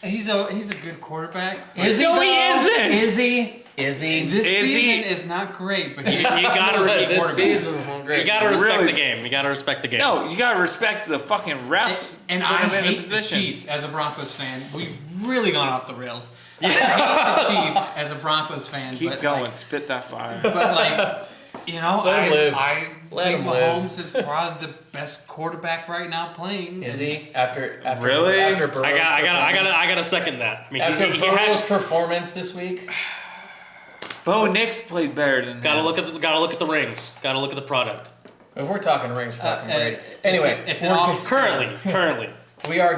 [SPEAKER 1] He's a good quarterback.
[SPEAKER 2] Is he?
[SPEAKER 3] No, he
[SPEAKER 2] though?
[SPEAKER 3] isn't.
[SPEAKER 2] Is he? Is he?
[SPEAKER 1] This
[SPEAKER 3] Is
[SPEAKER 1] season
[SPEAKER 3] he?
[SPEAKER 1] is not great, but
[SPEAKER 4] You gotta
[SPEAKER 2] This season's not great.
[SPEAKER 4] You gotta respect
[SPEAKER 3] Really?
[SPEAKER 4] the game. You gotta respect the game.
[SPEAKER 3] No, you gotta respect the fucking refs.
[SPEAKER 1] And
[SPEAKER 3] put
[SPEAKER 1] I
[SPEAKER 3] him in a
[SPEAKER 1] hate the
[SPEAKER 3] position.
[SPEAKER 1] Chiefs as a Broncos fan. We've really gone off the rails. I hate the Chiefs as a Broncos fan.
[SPEAKER 3] Keep
[SPEAKER 1] but
[SPEAKER 3] going,
[SPEAKER 1] Like,
[SPEAKER 3] spit that fire.
[SPEAKER 1] but like, you know,
[SPEAKER 2] Let him live.
[SPEAKER 1] I
[SPEAKER 2] Let
[SPEAKER 1] think
[SPEAKER 2] him live.
[SPEAKER 1] Mahomes is probably the best quarterback right now playing.
[SPEAKER 2] Is he? After
[SPEAKER 3] Really?
[SPEAKER 2] After Burrow's
[SPEAKER 4] I gotta second that. I mean,
[SPEAKER 2] After
[SPEAKER 4] he
[SPEAKER 2] Burrow's
[SPEAKER 4] had,
[SPEAKER 2] performance this week,
[SPEAKER 3] Bo Nix played better than
[SPEAKER 4] gotta
[SPEAKER 3] him.
[SPEAKER 4] look at the rings. Gotta look at the product.
[SPEAKER 2] if we're talking rings, we're talking
[SPEAKER 1] and
[SPEAKER 2] Brady. Anyway,
[SPEAKER 1] it's an
[SPEAKER 2] we're-
[SPEAKER 1] off-
[SPEAKER 4] Currently.
[SPEAKER 2] we are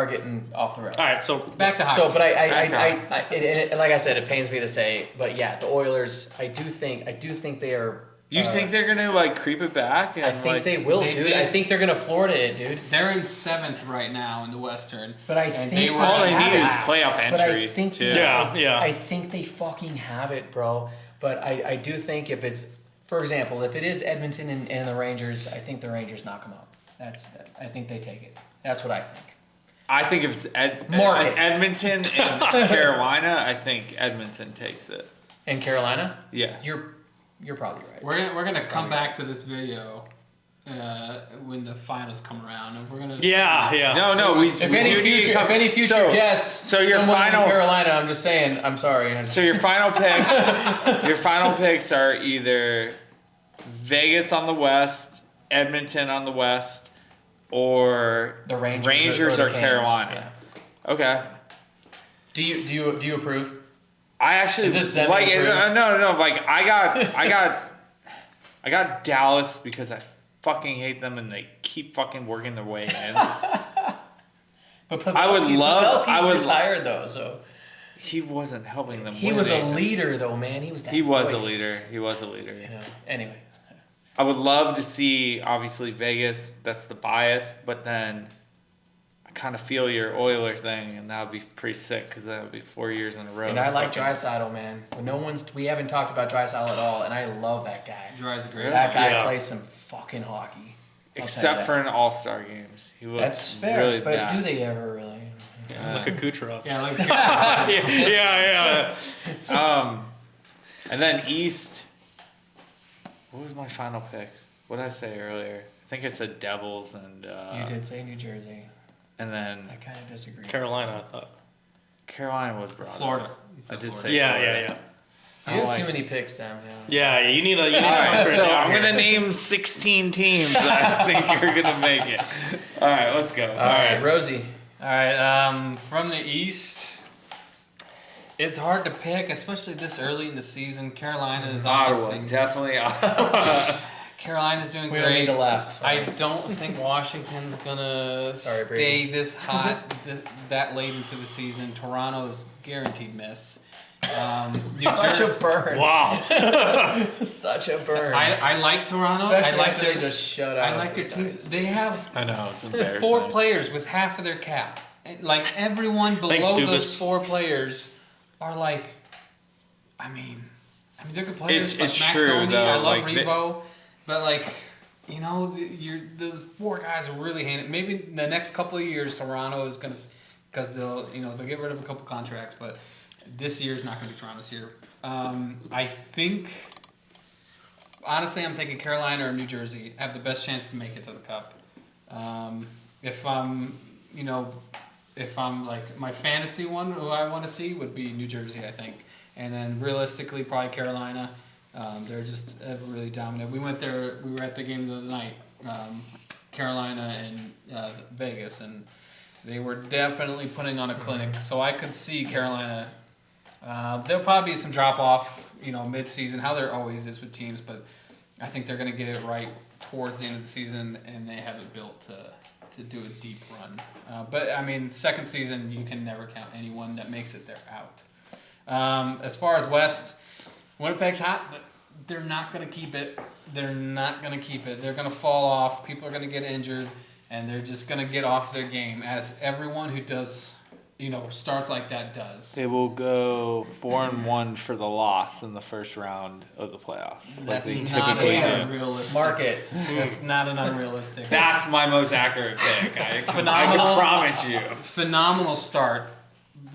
[SPEAKER 2] getting off the rails.
[SPEAKER 4] All right, so
[SPEAKER 1] Back to hockey.
[SPEAKER 2] So, but
[SPEAKER 3] That's
[SPEAKER 2] and like I said, it pains me to say, but yeah, the Oilers. I do think they are.
[SPEAKER 3] You think they're gonna like creep it back? And,
[SPEAKER 2] I think
[SPEAKER 3] like,
[SPEAKER 2] they will,
[SPEAKER 1] they
[SPEAKER 2] dude.
[SPEAKER 1] did.
[SPEAKER 2] I think they're gonna Florida it, dude.
[SPEAKER 1] They're in 7th right now in the Western.
[SPEAKER 2] But I
[SPEAKER 1] And
[SPEAKER 2] think
[SPEAKER 1] they were
[SPEAKER 3] all they need is
[SPEAKER 1] ass.
[SPEAKER 3] playoff
[SPEAKER 2] But I
[SPEAKER 3] entry.
[SPEAKER 2] think
[SPEAKER 3] too.
[SPEAKER 4] Yeah.
[SPEAKER 2] I think they fucking have it, bro. But I do think if it's, for example, if it is Edmonton and the Rangers, I think the Rangers knock them out. I think they take it. That's what I think.
[SPEAKER 3] I think if it's
[SPEAKER 2] Market.
[SPEAKER 3] Edmonton and Carolina, I think Edmonton takes it.
[SPEAKER 2] And Carolina,
[SPEAKER 3] Yeah.
[SPEAKER 2] you're probably right.
[SPEAKER 1] We're gonna come back to this video when the finals come around, and we're gonna.
[SPEAKER 4] yeah.
[SPEAKER 3] No, we.
[SPEAKER 2] If
[SPEAKER 3] we
[SPEAKER 2] any
[SPEAKER 3] do need
[SPEAKER 2] future,
[SPEAKER 3] to come-
[SPEAKER 2] if any future
[SPEAKER 3] so-
[SPEAKER 2] guests,
[SPEAKER 3] so your
[SPEAKER 2] someone
[SPEAKER 3] final-
[SPEAKER 2] from Carolina, I'm just saying, I'm sorry.
[SPEAKER 3] So your final picks are either Vegas on the West, Edmonton on the West, or
[SPEAKER 2] the Rangers
[SPEAKER 3] or
[SPEAKER 2] the Canes.
[SPEAKER 3] Carolina.
[SPEAKER 2] Yeah.
[SPEAKER 3] Okay.
[SPEAKER 2] Do you approve?
[SPEAKER 3] I actually
[SPEAKER 2] Is this
[SPEAKER 3] like
[SPEAKER 2] semi-approved?
[SPEAKER 3] no. Like I got Dallas because I fucking hate them and they keep fucking working their way in.
[SPEAKER 2] But
[SPEAKER 3] I would love- I would-
[SPEAKER 2] retired though, so
[SPEAKER 3] He wasn't helping them.
[SPEAKER 2] he
[SPEAKER 3] win
[SPEAKER 2] was a
[SPEAKER 3] anything.
[SPEAKER 2] leader though, man. He was that
[SPEAKER 3] He was a
[SPEAKER 2] voice.
[SPEAKER 3] leader. He was a leader.
[SPEAKER 2] You know. Anyway,
[SPEAKER 3] I would love to see, obviously, Vegas. That's the bias, but then I kind of feel your Oiler thing, and that would be pretty sick because that would be 4 years in a row.
[SPEAKER 2] and I like
[SPEAKER 3] Fucking-
[SPEAKER 2] Draisaitl, man. We haven't talked about Draisaitl at all, and I love that guy.
[SPEAKER 1] Dry's a great.
[SPEAKER 2] That guy
[SPEAKER 4] Yeah.
[SPEAKER 2] plays some fucking hockey. I'll tell you
[SPEAKER 3] Except
[SPEAKER 2] that.
[SPEAKER 3] for in All-Star games, he was
[SPEAKER 2] That's fair,
[SPEAKER 3] really
[SPEAKER 2] but
[SPEAKER 3] bad.
[SPEAKER 2] do they ever really?
[SPEAKER 4] Look at Kucherov.
[SPEAKER 1] Yeah, like
[SPEAKER 4] yeah.
[SPEAKER 3] And then East. What was my final pick? What did I say earlier? I think I said Devils and.
[SPEAKER 2] You did say New Jersey.
[SPEAKER 3] And then
[SPEAKER 2] I kind of disagree.
[SPEAKER 4] Carolina, I thought.
[SPEAKER 3] Carolina was brought up.
[SPEAKER 1] Florida. You
[SPEAKER 3] I
[SPEAKER 1] said
[SPEAKER 3] did
[SPEAKER 1] Florida.
[SPEAKER 3] say Florida.
[SPEAKER 4] Yeah.
[SPEAKER 2] You have
[SPEAKER 3] like-
[SPEAKER 2] too many picks, Sam.
[SPEAKER 4] Yeah, you need a
[SPEAKER 3] All
[SPEAKER 4] hunker
[SPEAKER 3] right,
[SPEAKER 4] it
[SPEAKER 3] so
[SPEAKER 4] down
[SPEAKER 3] I'm
[SPEAKER 4] here.
[SPEAKER 3] gonna name 16 teams that I think are gonna make it. All right, let's go.
[SPEAKER 2] All right, Rosie.
[SPEAKER 1] All right. From the East, it's hard to pick, especially this early in the season. Carolina is
[SPEAKER 3] Ottawa,
[SPEAKER 1] obviously.
[SPEAKER 3] definitely Ottawa.
[SPEAKER 1] Carolina's doing
[SPEAKER 2] We
[SPEAKER 1] great.
[SPEAKER 2] don't need to laugh.
[SPEAKER 1] I don't think Washington's gonna
[SPEAKER 2] Sorry,
[SPEAKER 1] stay
[SPEAKER 2] Brady.
[SPEAKER 1] this hot that late into the season. Toronto's guaranteed miss. New
[SPEAKER 2] Such a
[SPEAKER 1] Jersey-
[SPEAKER 2] burn.
[SPEAKER 4] Wow.
[SPEAKER 2] Such a burn.
[SPEAKER 1] I like Toronto.
[SPEAKER 2] Especially
[SPEAKER 1] I like
[SPEAKER 2] after
[SPEAKER 1] their
[SPEAKER 2] they just shut out.
[SPEAKER 1] I like their teams. They have
[SPEAKER 3] I know it's embarrassing.
[SPEAKER 1] 4 players with half of their cap. Like everyone below
[SPEAKER 4] Thanks,
[SPEAKER 1] those
[SPEAKER 4] Dubas.
[SPEAKER 1] 4 players are like, I mean they're good players.
[SPEAKER 3] It's
[SPEAKER 1] like Max
[SPEAKER 3] true,
[SPEAKER 1] Domi,
[SPEAKER 3] though,
[SPEAKER 1] I love
[SPEAKER 3] like,
[SPEAKER 1] Revo, but like those 4 guys are really handing. Maybe the next couple of years Toronto is gonna, because they'll get rid of a couple contracts, but this year's not gonna be Toronto's year. I think. Honestly, I'm thinking Carolina or New Jersey have the best chance to make it to the Cup. If I'm like my fantasy one, who I want to see would be New Jersey, I think, and then realistically probably Carolina. They're just really dominant. We went there. We were at the game the other night, Carolina and Vegas, and they were definitely putting on a clinic. So I could see Carolina. There'll probably be some drop off, mid-season, how there always is with teams, but I think they're going to get it right towards the end of the season, and they have it built to do a deep run. But I mean, second season, you can never count anyone that makes it there out. As far as West, Winnipeg's hot, but they're not going to keep it. They're not going to keep it. They're going to fall off. People are going to get injured. and they're just gonna get off their game, as everyone who does, starts like that does.
[SPEAKER 3] They will go 4-1 for the loss in the first round of the playoffs.
[SPEAKER 1] That's
[SPEAKER 3] they
[SPEAKER 1] not
[SPEAKER 3] typically do.
[SPEAKER 1] unrealistic.
[SPEAKER 2] Mark it.
[SPEAKER 1] That's not an unrealistic.
[SPEAKER 3] That's my most accurate pick. I
[SPEAKER 1] Phenomenal.
[SPEAKER 3] can promise you.
[SPEAKER 1] Phenomenal start.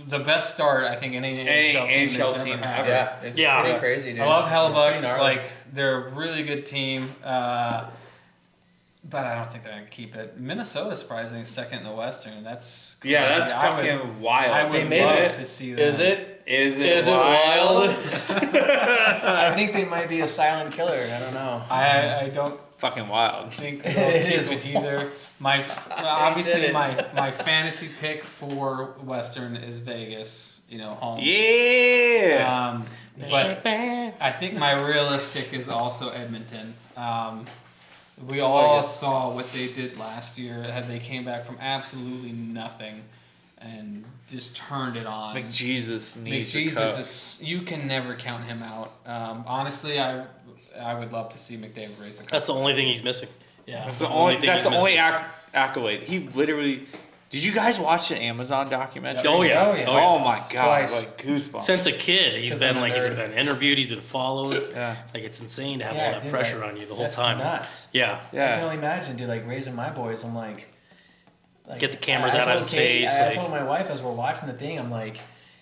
[SPEAKER 1] The best start I think any NHL team
[SPEAKER 3] NHL
[SPEAKER 1] has
[SPEAKER 3] team
[SPEAKER 1] ever had.
[SPEAKER 3] ever.
[SPEAKER 2] Yeah, it's
[SPEAKER 4] Yeah.
[SPEAKER 2] pretty crazy, dude.
[SPEAKER 1] I love
[SPEAKER 2] It's pretty
[SPEAKER 1] Hellebuck.
[SPEAKER 2] gnarly.
[SPEAKER 1] Like, they're a really good team. But I don't think they're going to keep it. Minnesota, surprisingly, is second in the Western. That's crazy.
[SPEAKER 3] Yeah, that's
[SPEAKER 1] I would-
[SPEAKER 3] fucking wild.
[SPEAKER 1] I would
[SPEAKER 2] They made
[SPEAKER 1] love
[SPEAKER 2] it.
[SPEAKER 1] to see that.
[SPEAKER 2] Is it?
[SPEAKER 3] Is it wild?
[SPEAKER 2] I think they might be a silent killer. I don't know.
[SPEAKER 1] I don't
[SPEAKER 3] Fucking wild.
[SPEAKER 1] think
[SPEAKER 2] It
[SPEAKER 1] they'll keep
[SPEAKER 2] is
[SPEAKER 1] it either. Obviously,
[SPEAKER 2] did it.
[SPEAKER 1] my fantasy pick for Western is Vegas. Home.
[SPEAKER 3] Yeah.
[SPEAKER 1] But I think my realistic is also Edmonton. We all saw what they did last year. They came back from absolutely nothing and just turned it on.
[SPEAKER 3] McJesus needs a
[SPEAKER 1] McJesus
[SPEAKER 3] cup.
[SPEAKER 1] is, you can never count him out. Honestly, I would love to see McDavid raise the cup.
[SPEAKER 4] That's the only thing he's missing.
[SPEAKER 1] Yeah.
[SPEAKER 3] That's
[SPEAKER 4] the
[SPEAKER 3] the
[SPEAKER 4] only
[SPEAKER 3] only.
[SPEAKER 4] thing
[SPEAKER 3] That's the
[SPEAKER 4] he's
[SPEAKER 3] only
[SPEAKER 4] missing.
[SPEAKER 3] accolade. He literally. Did you guys watch the Amazon documentary?
[SPEAKER 4] Oh yeah.
[SPEAKER 2] Oh, yeah.
[SPEAKER 4] Oh, yeah.
[SPEAKER 3] Oh my god!
[SPEAKER 2] Twice.
[SPEAKER 3] Like goosebumps.
[SPEAKER 4] Since a kid, he's
[SPEAKER 2] 'Cause
[SPEAKER 4] been
[SPEAKER 2] I'm a
[SPEAKER 4] he's
[SPEAKER 2] nerd.
[SPEAKER 4] been interviewed, he's been followed.
[SPEAKER 3] Yeah.
[SPEAKER 4] Like it's insane to have
[SPEAKER 2] Yeah,
[SPEAKER 4] all that
[SPEAKER 2] dude,
[SPEAKER 4] pressure
[SPEAKER 2] like,
[SPEAKER 4] on you the whole
[SPEAKER 2] That's
[SPEAKER 4] time.
[SPEAKER 2] nuts.
[SPEAKER 4] Yeah.
[SPEAKER 2] I can
[SPEAKER 3] Yeah.
[SPEAKER 2] only imagine, dude. Like raising my boys, I'm like
[SPEAKER 4] Get the cameras
[SPEAKER 2] I
[SPEAKER 4] out of
[SPEAKER 2] told
[SPEAKER 4] his
[SPEAKER 2] Kate-
[SPEAKER 4] face,
[SPEAKER 2] I
[SPEAKER 4] like-
[SPEAKER 2] told my wife as we're watching the thing, I'm like,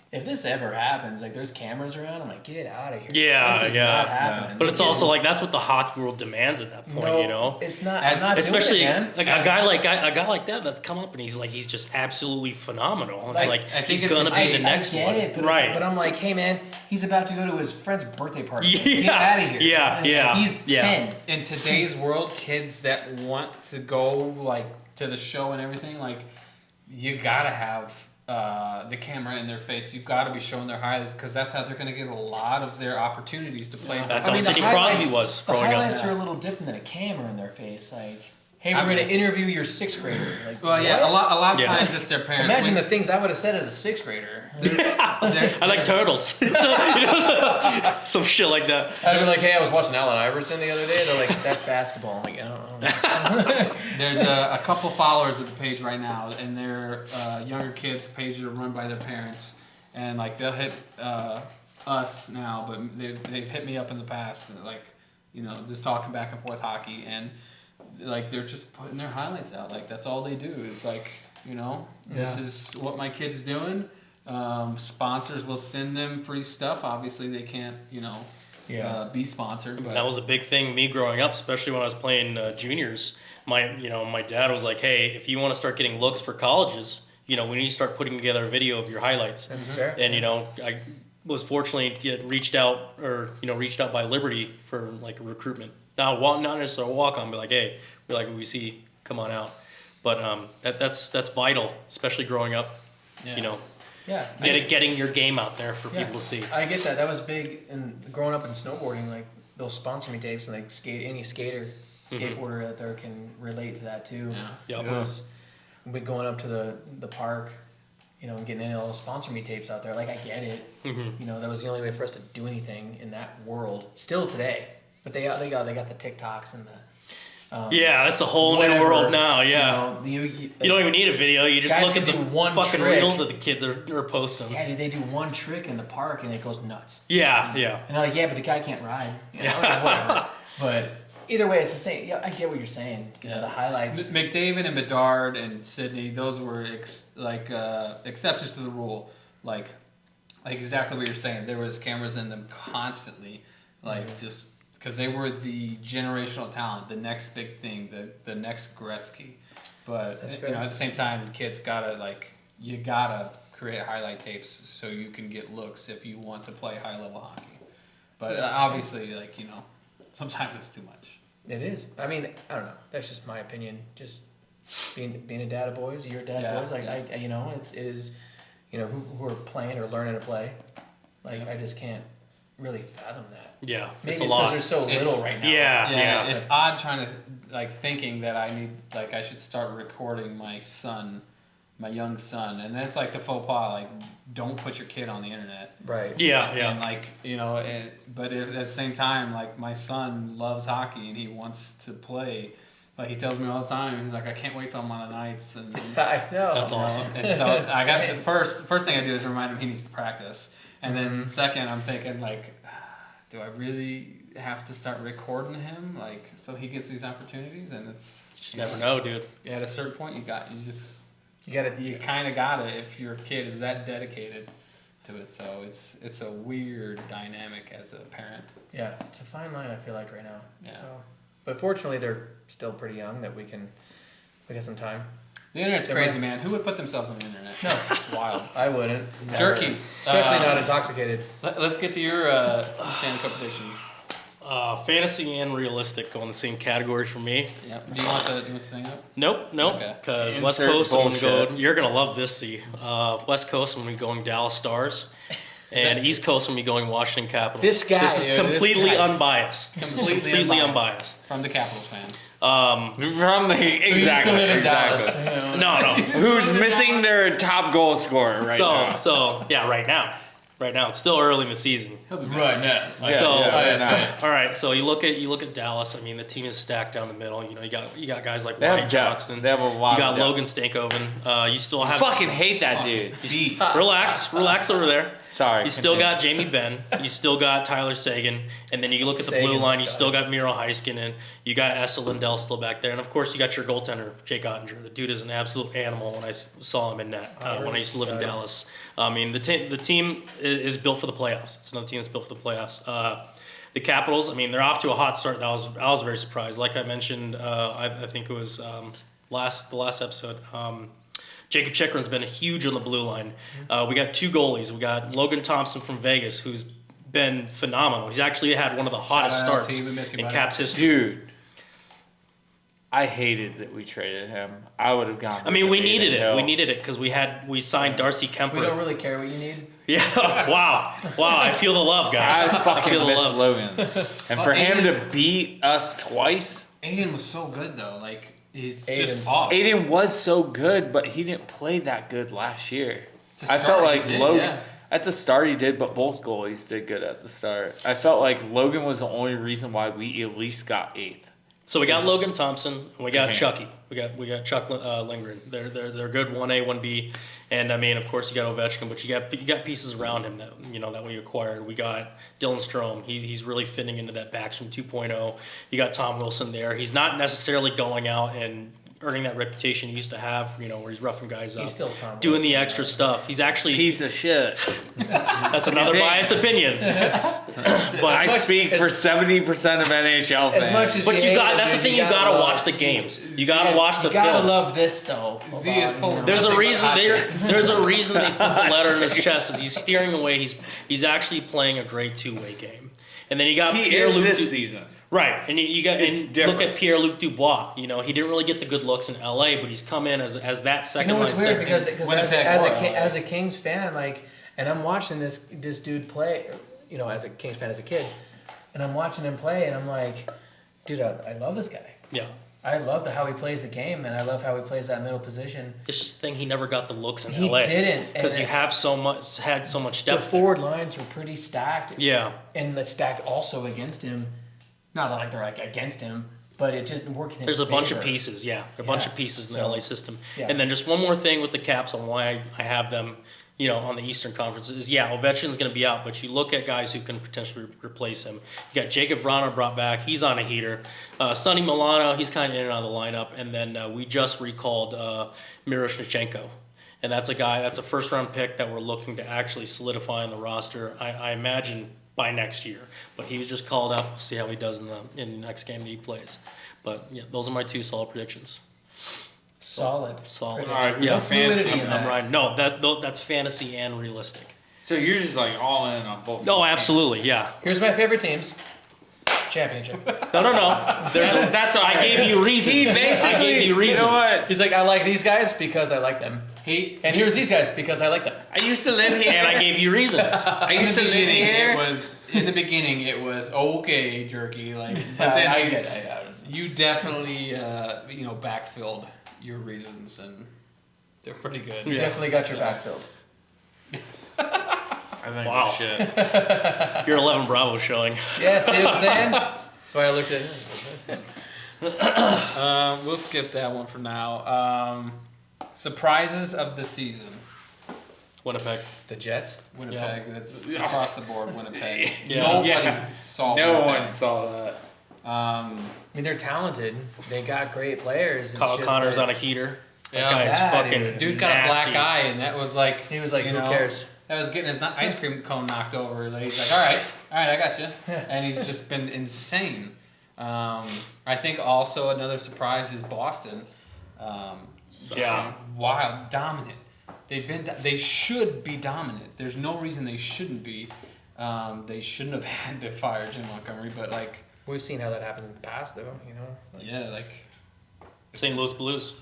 [SPEAKER 2] if this ever happens, like there's cameras around, I'm like, get out of here.
[SPEAKER 4] Yeah,
[SPEAKER 2] this is
[SPEAKER 4] yeah.
[SPEAKER 2] not happening.
[SPEAKER 4] But it's also like that's what the hockey world demands at that point,
[SPEAKER 2] no,
[SPEAKER 4] you know.
[SPEAKER 2] It's not.
[SPEAKER 1] As-
[SPEAKER 2] I'm not
[SPEAKER 4] Especially
[SPEAKER 2] doing it, man.
[SPEAKER 4] like a guy like that that's come up and he's just absolutely phenomenal. It's like
[SPEAKER 1] I think
[SPEAKER 4] he's
[SPEAKER 1] it's
[SPEAKER 4] gonna
[SPEAKER 1] a-
[SPEAKER 4] be the
[SPEAKER 1] I
[SPEAKER 4] next
[SPEAKER 2] I get
[SPEAKER 4] one,
[SPEAKER 2] it, but
[SPEAKER 4] right?
[SPEAKER 2] But I'm like, hey man, he's about to go to his friend's birthday party.
[SPEAKER 4] Yeah,
[SPEAKER 2] Get out of here.
[SPEAKER 4] yeah,
[SPEAKER 2] And
[SPEAKER 4] yeah,
[SPEAKER 2] He's
[SPEAKER 4] yeah.
[SPEAKER 2] 10.
[SPEAKER 1] In today's world, kids that want to go like to the show and everything, like you gotta have the camera in their face. You've got to be showing their highlights because that's how they're going to get a lot of their opportunities to play.
[SPEAKER 4] That's
[SPEAKER 2] I
[SPEAKER 4] how
[SPEAKER 2] mean, the
[SPEAKER 4] Sidney
[SPEAKER 2] highlights-
[SPEAKER 4] Crosby was
[SPEAKER 2] The
[SPEAKER 4] growing up.
[SPEAKER 2] highlights are a little different than a camera in their face. Like, hey, we're
[SPEAKER 1] I
[SPEAKER 2] going
[SPEAKER 1] mean-
[SPEAKER 2] to interview your sixth grader. Like,
[SPEAKER 1] Well, yeah,
[SPEAKER 2] what?
[SPEAKER 1] a lot of
[SPEAKER 4] Yeah.
[SPEAKER 1] times it's their parents.
[SPEAKER 2] Imagine
[SPEAKER 1] When-
[SPEAKER 2] the things I would have said as a sixth grader.
[SPEAKER 4] I like turtles. You know, some shit like that.
[SPEAKER 2] I'd be like, hey, I was watching Allen Iverson the other day. They're like, that's basketball. I'm like, I don't know.
[SPEAKER 1] There's a couple followers of the page right now, and they're younger kids' pages are run by their parents, and like they'll hit us now, but they've hit me up in the past, and like just talking back and forth hockey, and like they're just putting their highlights out. Like that's all they do. It's like this is what my kid's doing. Sponsors will send them free stuff. Obviously, they can't be sponsored, but
[SPEAKER 4] That was a big thing me growing up, especially when I was playing juniors. My dad was like, "Hey, if you want to start getting looks for colleges, we need to start putting together a video of your highlights."
[SPEAKER 2] That's fair.
[SPEAKER 4] And I was fortunately to get reached out by Liberty for like a recruitment. Not necessarily a walk on, but like, hey, we like what we see, come on out. But that's vital, especially growing up.
[SPEAKER 1] Yeah.
[SPEAKER 2] Yeah.
[SPEAKER 4] Getting your game out there for
[SPEAKER 2] Yeah.
[SPEAKER 4] people to see.
[SPEAKER 2] I get that. That was big in growing up in snowboarding. Like those sponsor me tapes, and like any skateboarder out there can relate to that too.
[SPEAKER 1] Yeah.
[SPEAKER 4] Yep.
[SPEAKER 2] It was we going up to the park, and getting any of those sponsor me tapes out there. Like I get it. That was the only way for us to do anything in that world. Still today, but they got the TikToks and the.
[SPEAKER 4] Yeah, that's a whole new
[SPEAKER 2] whatever,
[SPEAKER 4] world now. Yeah.
[SPEAKER 2] You
[SPEAKER 4] You don't even need a video. You just
[SPEAKER 2] Guys
[SPEAKER 4] look at
[SPEAKER 2] can
[SPEAKER 4] the
[SPEAKER 2] do one
[SPEAKER 4] fucking
[SPEAKER 2] trick.
[SPEAKER 4] reels that the kids are posting.
[SPEAKER 2] Yeah, dude, they do one trick in the park and it goes nuts.
[SPEAKER 4] Yeah.
[SPEAKER 2] And I'm like, yeah, but the guy can't ride. Whatever. But either way, it's the same. Yeah, I get what you're saying. The highlights.
[SPEAKER 1] McDavid and Bedard and Sydney, those were exceptions to the rule. Like exactly what you're saying. There was cameras in them constantly, just because they were the generational talent, the next big thing, the next Gretzky. But
[SPEAKER 2] That's fair.
[SPEAKER 1] at the same time, kids you gotta create highlight tapes so you can get looks if you want to play high level hockey. But obviously, sometimes it's too much.
[SPEAKER 2] It is. I mean, I don't know. That's just my opinion. Just being a dad of boys, you're a dad of boys. Like it is, who are playing or learning to play. Like I just can't really fathom that.
[SPEAKER 4] Yeah.
[SPEAKER 2] Maybe
[SPEAKER 4] It's a
[SPEAKER 2] it's because
[SPEAKER 4] lot.
[SPEAKER 2] there's so little right now.
[SPEAKER 4] Yeah.
[SPEAKER 1] It's odd trying to thinking that I should start recording my young son, and that's like the faux pas. Don't put your kid on the internet.
[SPEAKER 2] Right.
[SPEAKER 4] Yeah.
[SPEAKER 1] And but at the same time, my son loves hockey and he wants to play. Like he tells me all the time. He's like, I can't wait till I'm on the nights, and
[SPEAKER 2] I know.
[SPEAKER 4] That's awesome.
[SPEAKER 1] and so I got the first thing I do is remind him he needs to practice, and then second I'm thinking like, do I really have to start recording him like so he gets these opportunities? And it's
[SPEAKER 4] You never know, dude.
[SPEAKER 1] at a certain point you kind of
[SPEAKER 2] got
[SPEAKER 1] got it if your kid is that dedicated to it. So it's a weird dynamic as a parent.
[SPEAKER 2] Yeah, it's a fine line. I feel like right now.
[SPEAKER 1] Yeah.
[SPEAKER 2] So, but fortunately, they're still pretty young that we get some time.
[SPEAKER 1] The internet's crazy, man. Who would put themselves on the internet?
[SPEAKER 2] No.
[SPEAKER 1] It's wild.
[SPEAKER 2] I wouldn't.
[SPEAKER 1] Jerky.
[SPEAKER 2] Especially not intoxicated.
[SPEAKER 1] Let's get to your Stanley Cup predictions.
[SPEAKER 4] Fantasy and realistic go in the same category for me.
[SPEAKER 1] Yep. Do you want the thing up?
[SPEAKER 4] Nope,
[SPEAKER 1] Okay.
[SPEAKER 4] because West
[SPEAKER 3] Insert
[SPEAKER 4] Coast, I'm gonna go.
[SPEAKER 3] bullshit.
[SPEAKER 4] You're gonna love this. See, West Coast, I'm gonna be going Dallas Stars, and East Coast, I'm gonna be going Washington Capitals.
[SPEAKER 2] This guy,
[SPEAKER 4] This is
[SPEAKER 2] dude, this
[SPEAKER 4] completely
[SPEAKER 2] guy.
[SPEAKER 4] unbiased. This is completely unbiased.
[SPEAKER 1] From the Capitals fan.
[SPEAKER 3] From the exactly.
[SPEAKER 2] live in
[SPEAKER 3] exactly.
[SPEAKER 2] Dallas. You know.
[SPEAKER 4] No.
[SPEAKER 3] Who's missing their top goal scorer right now?
[SPEAKER 4] So yeah, right now, it's still early in the season.
[SPEAKER 2] Right now.
[SPEAKER 4] All right. So you look at Dallas. I mean, the team is stacked down the middle. You know, you got guys like
[SPEAKER 3] They have
[SPEAKER 4] Wyatt
[SPEAKER 3] depth.
[SPEAKER 4] Johnston.
[SPEAKER 3] They have a lot
[SPEAKER 4] You got
[SPEAKER 3] of depth.
[SPEAKER 4] Logan Stankoven. You still have
[SPEAKER 3] Fucking hate that dude.
[SPEAKER 4] Relax over there.
[SPEAKER 3] Sorry.
[SPEAKER 4] You still
[SPEAKER 3] continue.
[SPEAKER 4] got Jamie Benn. You still got Tyler Sagan. And then you look at the blue
[SPEAKER 2] Sagan's
[SPEAKER 4] line. You
[SPEAKER 2] a
[SPEAKER 4] still
[SPEAKER 2] stud.
[SPEAKER 4] got Miro Heiskanen. You got Esa Lindell still back there. And, of course, you got your goaltender, Jake Ottinger. The dude is an absolute animal when I saw him in net when I used to live in
[SPEAKER 2] Stud.
[SPEAKER 4] Dallas. I mean, the team is built for the playoffs. It's another team that's built for the playoffs. The Capitals, I mean, they're off to a hot start. I was very surprised. Like I mentioned, I think it was the last episode. Jacob Chikrin's been huge on the blue line. We got two goalies. We got Logan Thompson from Vegas, who's been phenomenal. He's actually had one of the hottest
[SPEAKER 1] Shout out
[SPEAKER 4] starts
[SPEAKER 1] to you, we miss you,
[SPEAKER 4] in
[SPEAKER 1] buddy.
[SPEAKER 4] Caps history.
[SPEAKER 3] Dude, I hated that we traded him. I would have gone.
[SPEAKER 4] I mean, we
[SPEAKER 3] with
[SPEAKER 4] needed it.
[SPEAKER 3] Hill.
[SPEAKER 4] We needed it because we signed Darcy Kemper.
[SPEAKER 2] We don't really care what you need.
[SPEAKER 4] Yeah. Wow. I feel the love, guys.
[SPEAKER 3] I fucking
[SPEAKER 4] feel the
[SPEAKER 3] miss
[SPEAKER 4] love.
[SPEAKER 3] Logan, and for him to beat us twice.
[SPEAKER 1] Aiden was so good though. Like he's
[SPEAKER 2] Aiden's
[SPEAKER 1] just off.
[SPEAKER 3] Aiden was so good, but he didn't play that good last year.
[SPEAKER 1] To
[SPEAKER 3] I
[SPEAKER 1] start,
[SPEAKER 3] felt
[SPEAKER 1] he
[SPEAKER 3] like
[SPEAKER 1] did,
[SPEAKER 3] Logan
[SPEAKER 1] yeah.
[SPEAKER 3] at the start he did, but both goalies did good at the start. I felt like Logan was the only reason why we at least got eighth.
[SPEAKER 4] So we got Logan Thompson and we got
[SPEAKER 3] Okay.
[SPEAKER 4] Chucky. We got Chuck Lindgren. They're good 1A 1B, and I mean of course you got Ovechkin, but you got pieces around him that we acquired. We got Dylan Strome. He's really fitting into that Backstrom 2.0. You got Tom Wilson there. He's not necessarily going out and earning that reputation he used to have, where he's roughing guys up,
[SPEAKER 2] He's still Tom
[SPEAKER 4] doing
[SPEAKER 2] Wilson,
[SPEAKER 4] the extra stuff. He's actually
[SPEAKER 3] Piece of shit.
[SPEAKER 4] that's another biased opinion. But
[SPEAKER 3] I speak for 70% of NHL fans.
[SPEAKER 2] As much as
[SPEAKER 4] But you
[SPEAKER 2] hate
[SPEAKER 4] got
[SPEAKER 2] him,
[SPEAKER 4] that's the
[SPEAKER 2] dude,
[SPEAKER 4] thing. You gotta
[SPEAKER 2] love-
[SPEAKER 4] watch the games. You gotta watch the
[SPEAKER 2] You gotta
[SPEAKER 4] film.
[SPEAKER 2] love this though.
[SPEAKER 1] Z is holding
[SPEAKER 4] There's a
[SPEAKER 1] nothing but
[SPEAKER 4] reason.
[SPEAKER 1] hot
[SPEAKER 4] There's
[SPEAKER 1] takes.
[SPEAKER 4] a reason they put the letter in his chest. Is he's steering away. He's actually playing a great two-way game. And then you got
[SPEAKER 3] he is
[SPEAKER 4] Pierre-Luc
[SPEAKER 3] this season.
[SPEAKER 4] right, and you got
[SPEAKER 3] It's
[SPEAKER 4] and
[SPEAKER 3] different.
[SPEAKER 4] look at Pierre-Luc Dubois. He didn't really get the good looks in LA, but he's come in as that
[SPEAKER 2] You
[SPEAKER 4] second
[SPEAKER 2] know
[SPEAKER 4] line
[SPEAKER 2] what's weird
[SPEAKER 4] center.
[SPEAKER 2] because
[SPEAKER 1] Winnipeg
[SPEAKER 2] as
[SPEAKER 1] or
[SPEAKER 2] as
[SPEAKER 1] LA.
[SPEAKER 2] a Kings fan, and I'm watching this dude play, as a Kings fan as a kid, and I'm watching him play, and I'm like, dude, I love this guy.
[SPEAKER 4] Yeah,
[SPEAKER 2] I love how he plays the game, and I love how he plays that middle position.
[SPEAKER 4] it's just the thing. He never got the looks in
[SPEAKER 2] He
[SPEAKER 4] LA.
[SPEAKER 2] didn't,
[SPEAKER 4] because
[SPEAKER 2] and
[SPEAKER 4] you have had so much
[SPEAKER 2] The
[SPEAKER 4] depth.
[SPEAKER 2] forward lines were pretty stacked.
[SPEAKER 4] Yeah.
[SPEAKER 2] And it's stacked also against him. Not that they're against him, but it just worked in his
[SPEAKER 4] There's a bunch of
[SPEAKER 2] favor.
[SPEAKER 4] pieces, yeah. There are a bunch
[SPEAKER 2] Yeah.
[SPEAKER 4] of pieces in the
[SPEAKER 2] So,
[SPEAKER 4] LA system.
[SPEAKER 2] yeah.
[SPEAKER 4] And then just one more thing with the Caps on why I have them, on the Eastern Conference is, Ovechkin's going to be out, but you look at guys who can potentially replace him. You got Jacob Vrana brought back. He's on a heater. Sonny Milano, he's kind of in and out of the lineup. And then we just recalled Miroshnichenko. And that's a first-round pick that we're looking to actually solidify on the roster, I imagine, by next year. But he was just called up. We'll see how he does in the next game that he plays. But, yeah, those are my two solid predictions.
[SPEAKER 2] Solid.
[SPEAKER 4] Solid.
[SPEAKER 3] All right,
[SPEAKER 2] No
[SPEAKER 3] yeah,
[SPEAKER 2] fluidity
[SPEAKER 3] fancy.
[SPEAKER 2] in
[SPEAKER 4] I'm
[SPEAKER 2] that.
[SPEAKER 4] right. No, that's fantasy and realistic.
[SPEAKER 3] So you're just like all in on both.
[SPEAKER 4] No, absolutely, yeah.
[SPEAKER 2] Here's my favorite teams. Championship.
[SPEAKER 4] No.
[SPEAKER 3] That's what
[SPEAKER 4] I gave you reasons.
[SPEAKER 3] He
[SPEAKER 4] I
[SPEAKER 3] basically,
[SPEAKER 4] gave you reasons.
[SPEAKER 3] You know what?
[SPEAKER 2] He's like, I like these guys because I like them. And here's these guys because I like them.
[SPEAKER 3] I used to live here.
[SPEAKER 4] And I gave you reasons.
[SPEAKER 3] I used to live here.
[SPEAKER 1] In the beginning, it was okay, Jerky. But
[SPEAKER 2] I
[SPEAKER 1] then
[SPEAKER 2] get it.
[SPEAKER 1] you definitely, backfilled your reasons, and they're pretty good.
[SPEAKER 2] You definitely got your backfield.
[SPEAKER 3] I think
[SPEAKER 4] Wow.
[SPEAKER 3] shit.
[SPEAKER 4] Your 11 Bravo showing.
[SPEAKER 2] Yeah, see what I'm saying? That's why I looked at him.
[SPEAKER 1] We'll skip that one for now. Surprises of the season.
[SPEAKER 4] Winnipeg.
[SPEAKER 2] The Jets.
[SPEAKER 1] Winnipeg. That's across the board. Winnipeg.
[SPEAKER 4] Yeah.
[SPEAKER 1] Nobody saw.
[SPEAKER 3] No
[SPEAKER 1] Winnipeg.
[SPEAKER 3] one saw that.
[SPEAKER 2] I mean, they're talented. They got great players. It's
[SPEAKER 4] Kyle
[SPEAKER 2] just
[SPEAKER 4] Connor's
[SPEAKER 2] like,
[SPEAKER 4] on a heater. That
[SPEAKER 1] Yeah.
[SPEAKER 4] guy's
[SPEAKER 2] Yeah,
[SPEAKER 4] fucking
[SPEAKER 1] Dude got a
[SPEAKER 4] nasty.
[SPEAKER 1] black eye, and that was like
[SPEAKER 2] He was like,
[SPEAKER 1] you
[SPEAKER 2] who
[SPEAKER 1] know,
[SPEAKER 2] cares?
[SPEAKER 1] That was getting his ice cream cone knocked over. Like, he's like, all right, I got you, and he's just been insane. I think also another surprise is Boston.
[SPEAKER 4] Yeah.
[SPEAKER 1] Wild, dominant. They should be dominant. There's no reason they shouldn't be. They shouldn't have had to fire Jim Montgomery, but like,
[SPEAKER 2] We've seen how that happens in the past, though. You know.
[SPEAKER 1] yeah, like.
[SPEAKER 4] St. Louis Blues.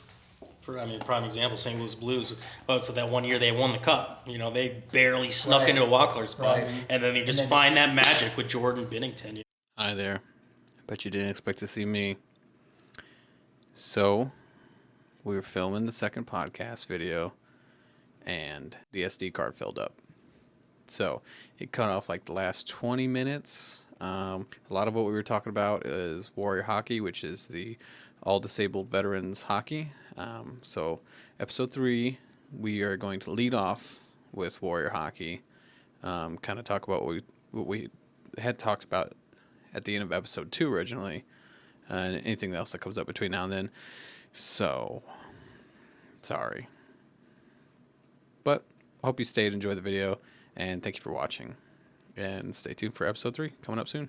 [SPEAKER 4] Prime example, St. Louis Blues. Oh, so that one year they won the cup. You know, they barely snuck
[SPEAKER 2] Right.
[SPEAKER 4] into a wild card spot,
[SPEAKER 2] Right.
[SPEAKER 4] and then they just
[SPEAKER 2] then
[SPEAKER 4] find that magic with Jordan Binnington.
[SPEAKER 5] Hi there. Bet you didn't expect to see me. So, we were filming the second podcast video, and the SD card filled up. So, it cut off like the last 20 minutes. A lot of what we were talking about is Warrior Hockey, which is the all-disabled veterans hockey. So, episode 3, we are going to lead off with Warrior Hockey. Kind of talk about what we had talked about at the end of episode 2 originally, and anything else that comes up between now and then. So, sorry. But, I hope you stayed, enjoy the video, and thank you for watching. And stay tuned for episode 3, coming up soon.